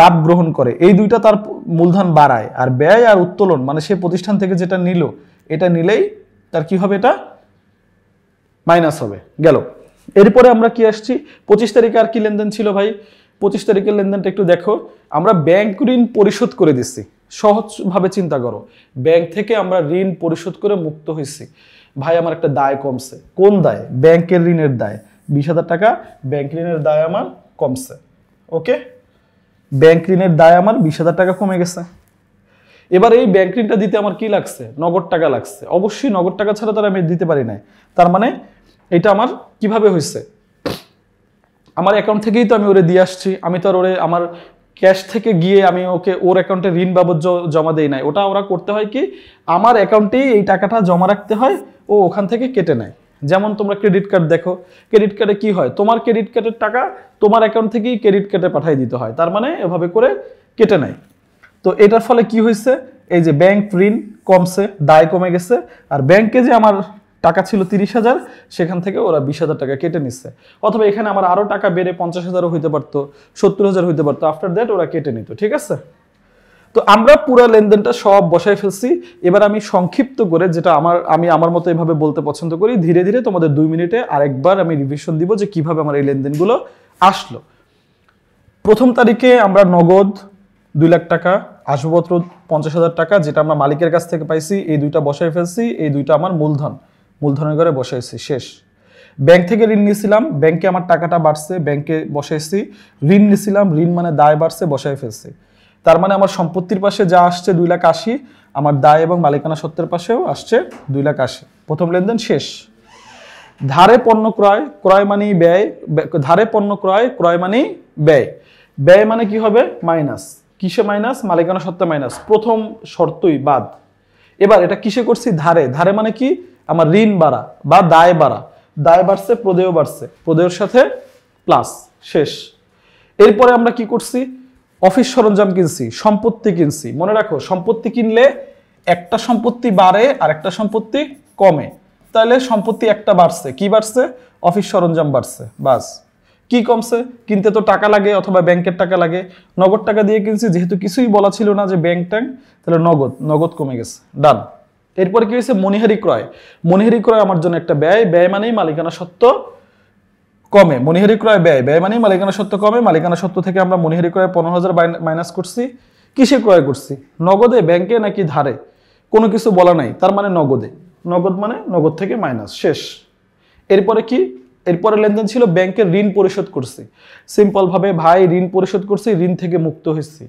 লাভ গ্রহণ করে, এই দুইটা তার মূলধন বাড়ায়। আর ব্যয় আর উত্তোলন মানে সে প্রতিষ্ঠান থেকে যেটা নিল, এটা নিলেই তার কি হবে? এটা মাইনাস হবে। গেল। এরপরে আমরা কি আসছি? 25 তারিখে আর কি লেনদেন ছিল ভাই? 25 তারিখের লেনদেনটা একটু দেখো। আমরা ব্যাংক ঋণ পরিশোধ করে দিচ্ছি। সহজভাবে চিন্তা করো, ব্যাংক থেকে আমরা ঋণ পরিশোধ করে মুক্ত হয়েছি। ভাই আমার একটা দায় কমছে। কোন দায়? ব্যাংকের ঋণের দায়। 20,000 টাকা ব্যাংক ঋণের দায় আমার কমছে। ওকে, ব্যাংক ঋণের দায় আমার 20,000 টাকা কমে গেছে। এবার এই ব্যাংক ঋণটা দিতে আমার কি লাগছে? নগদ টাকা লাগছে। অবশ্যই নগদ টাকা ছাড়া তারা আমি দিতে পারি নাই। তার মানে এটা আমার কিভাবে হয়েছে? আমার অ্যাকাউন্ট থেকেই তো আমি ওরে দিয়ে আসছি। আমি তো আর ওরে আমার ক্যাশ থেকে গিয়ে আমি ওকে ওর অ্যাকাউন্টে ঋণ বাবদ জমা দেই নাই। ওটা ওরা করতে হয় কি, আমার অ্যাকাউন্টেই এই টাকাটা জমা রাখতে হয়, ও ওখান থেকে কেটে নেয়। যেমন তোমরা ক্রেডিট কার্ড দেখো, ক্রেডিট কার্ডে কি হয়? তোমার ক্রেডিট কার্ডের টাকা তোমার অ্যাকাউন্ট থেকেই ক্রেডিট কার্ডে পাঠিয়ে দিতে হয়। তার মানে এভাবে করে কেটে নেয়। তো এটার ফলে কি হয়েছে? এই যে ব্যাংক ঋণ কমছে, দায় কমে গেছে। আর ব্যাংকে যে আমার টাকা ছিল 30,000, সেখান থেকে ওরা 20,000 টাকা কেটে নিচ্ছে। অথবা এখানে আমার আরো টাকা বেড়ে 50,000ও হইতে পারতো, 70,000 হইতে পারতো। আফটার দ্যাট ওরা কেটে নিত, ঠিক আছে? তো আমরা পুরো লেনদেনটা সব বসায় ফেলছি। এবার আমি সংক্ষিপ্ত করে, যেটা আমি আমার মতো এভাবে বলতে পছন্দ করি, ধীরে ধীরে তোমাদের 2 মিনিটে আরেকবার আমি রিভিশন দিব যে কিভাবে আমার এই লেনদেনগুলো আসলো। 1 তারিখে আমরা নগদ 2 লাখ টাকা, আসবাবপত্র 50,000 টাকা, যেটা আমরা মালিকের কাছ থেকে পাইছি, এই দুইটা বসায় ফেলছি। এই দুইটা আমার মূলধনের ঘরে বসাইছি, শেষ। ব্যাংক থেকে ঋণ নিয়েছিলাম, ব্যাংকে আমার টাকাটা বাড়ছে, ব্যাংকে বসাইছি। ঋণ নিয়েছিলাম, ঋণ মানে দায় বাড়ছে, বসায় ফেলছি। তার মানে আমার সম্পত্তির পাশে যা আসছে 2,80,000, আমার দায় এবং মালিকানা সত্ত্বের পাশেও আসছে 2,80,000। প্রথম লেনদেন শেষ। ধারে পণ্য ক্রয়, ক্রয় মানে ব্যয়। ধারে পণ্য ক্রয়, ক্রয় মানে ব্যয়। ব্যয় মানে কি হবে? মাইনাস। কিসে মাইনাস? মালিকানা সত্ত্বে মাইনাস। প্রথম শর্তই বাদ। এবার এটা কিসে করছি? ধারে। ধারে মানে কি? আমার ঋণ বাড়া বা দায় বাড়া। দায় বাড়ছে, প্রদেয় বাড়ছে, প্রদেয়ের সাথে প্লাস, শেষ। এরপরে আমরা কি করছি? অফিস সরঞ্জাম কিনছি, সম্পত্তি কিনছি। মনে রাখো, সম্পত্তি কিনলে একটা সম্পত্তি বাড়ে আর একটা সম্পত্তি কমে, তাহলে সম্পত্তি একটা বাড়ছে। কি বাড়ছে? অফিস সরঞ্জাম বাড়ছে, বাস। কি কমছে? কিনতে তো টাকা লাগে অথবা ব্যাংকের টাকা লাগে, নগদ টাকা দিয়ে কিনছি, যেহেতু কিছুই বলা ছিল না যে ব্যাংক ট্যাঙ্ক, তাহলে নগদ কমে গেছে, ডান। এরপর কি হয়েছে? মনিহারি ক্রয়। মনিহারি ক্রয় আমার জন্য একটা ব্যয়, ব্যয় মানেই মালিকানা সত্ত্ব কমে। মনিহারি ক্রয় ব্যয় মানেই মালিকানা সত্ত্ব কমে। মালিকানা সত্ত্ব থেকে আমরা মনিহারি ক্রয় 15,000 মাইনাস করছি। কিসে ক্রয় করছি? নগদে, ব্যাংকে নাকি ধারে? কোনো কিছু বলা নাই, তার মানে নগদে। নগদ মানে নগদ থেকে মাইনাস, শেষ। এরপরে কি? এরপরে লেনদেন ছিল ব্যাংকের ঋণ পরিশোধ করছি। সিম্পল ভাবে ভাই ঋণ পরিশোধ করছি, ঋণ থেকে মুক্ত হয়েছি।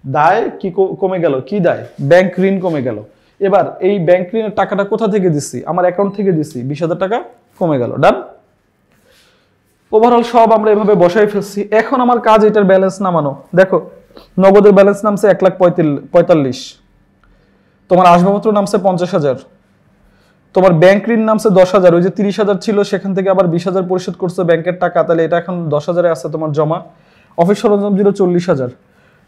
দায় কি কমে গেল? কি দায়? ব্যাংক ঋণ কমে গেল। এবার এই ব্যাংক ঋণের টাকাটা কোথা থেকে দিচ্ছি? আমার অ্যাকাউন্ট থেকে দিচ্ছি, 20,000 টাকা কমে গেল, ডান। ওভারঅল সব আমরা এভাবে বসাই ফেলছি। এখন আমার কাজ এটার ব্যালেন্স নামানো। দেখো নগদের ব্যালেন্স নামছে 1,45,000, তোমার আসবাবপত্র নামছে 50,000, তোমার ব্যাংক ঋণ নামছে 10,000। ওই যে 30,000 ছিল সেখান থেকে আবার 20,000 পরিশোধ করছে ব্যাংকের টাকা, তাহলে এটা এখন 10,000 আছে তোমার জমা। অফিস সরঞ্জাম ছিল 40,000।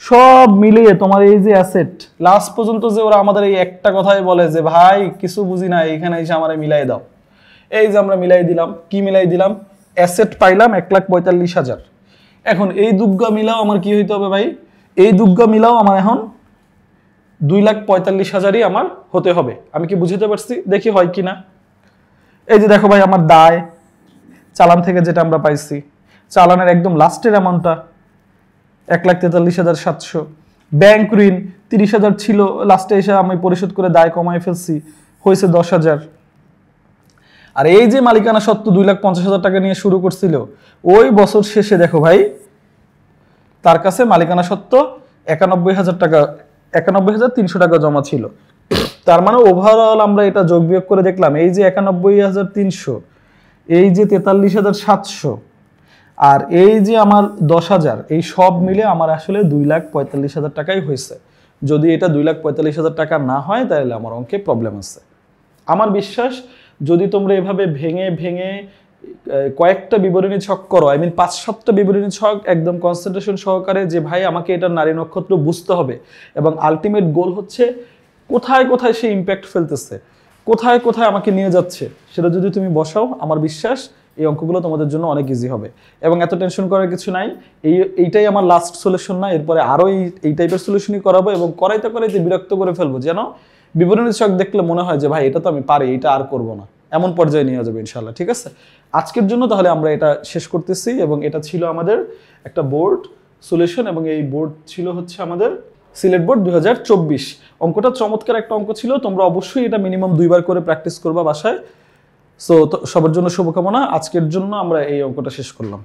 সব মিলিয়ে তোমার এই যে অ্যাসেট, লাস্ট পর্যন্ত যে ওরা আমাদের এই একটা কথাই বলে যে ভাই কিছু বুঝি না, এখানে এসে আমারে মিলাই দাও। এই যে আমরা মিলাই দিলাম। কি মিলাই দিলাম? অ্যাসেট পাইলাম 1,45,000। এখন এই দুগ্গা মিলাও আমার কি হইতে হবে ভাই? এই দুগ্গা মিলাও আমার এখন 2,45,000ই আমার হতে হবে। আমি কি বুঝতে পারছি? দেখি হয় কিনা। এই যে দেখো ভাই, আমার দায় চালান থেকে যেটা আমরা পাইছি, চালানের একদম লাস্টের অ্যামাউন্টটা 1,43,700। ব্যাংক ঋণ 30,000 ছিল, লাস্টে এসে আমি পরিশোধ করে দায় কমাই ফেলছি, হয়েছে 10,000। আর এই যে মালিকানা সত্ত্ব 2,50,000 টাকা নিয়ে শুরু করছিল, ওই বছর শেষে দেখো ভাই তার কাছে মালিকানা সত্ত্ব 91,000 টাকা, 91,300 টাকা জমা ছিল। তার মানে ওভারঅল আমরা এটা যোগ বিয়োগ করে দেখলাম, এই যে 91,300, এই যে 43,700, আর এই যে আমার 10,000, এই সব মিলে আমার আসলে 2,45,000 টাকাই হয়েছে। যদি এটা 2,45,000 টাকা না হয় তাহলে আমার অঙ্কে প্রবলেম আছে। আমার বিশ্বাস যদি তোমরা এভাবে ভেঙে ভেঙে কয়েকটা বিবরণী ছক করো, 5-7টা বিবরণী ছক একদম কনসেন্ট্রেশন সহকারে, যে ভাই আমাকে এটা নারী নক্ষত্র বুঝতে হবে এবং আলটিমেট গোল হচ্ছে কোথায় কোথায় সে ইম্প্যাক্ট ফেলতেছে, কোথায় কোথায় আমাকে নিয়ে যাচ্ছে, সেটা যদি তুমি বসাও, আমার বিশ্বাস এই অঙ্কগুলো তোমাদের জন্য অনেক ইজি হবে। এবং এত টেনশন করার কিছু নাই। এইটাই আমার লাস্ট সলিউশন না, এরপরে আরও এই টাইপের সলিউশনই করাবো এবং করাইতে করাইতে বিরক্ত করে ফেলবো, যেন বিবরণী ছক দেখলে মনে হয় যে ভাই এটা তো আমি পারি, এটা আর করবো না, এমন পর্যায়ে নিয়ে যাবে ইনশাল্লাহ। ঠিক আছে, আজকের জন্য তাহলে আমরা এটা শেষ করতেছি। এবং এটা ছিল আমাদের একটা বোর্ড সলিউশন, এবং এই বোর্ড ছিল হচ্ছে আমাদের সিলেট বোর্ড 2024। অঙ্কটা চমৎকার একটা অঙ্ক ছিল, তোমরা অবশ্যই এটা মিনিমাম 2বার করে প্র্যাকটিস করবা বাসায়। সো সবার জন্য শুভকামনা। আজকের জন্য আমরা এই অঙ্কটা শেষ করলাম।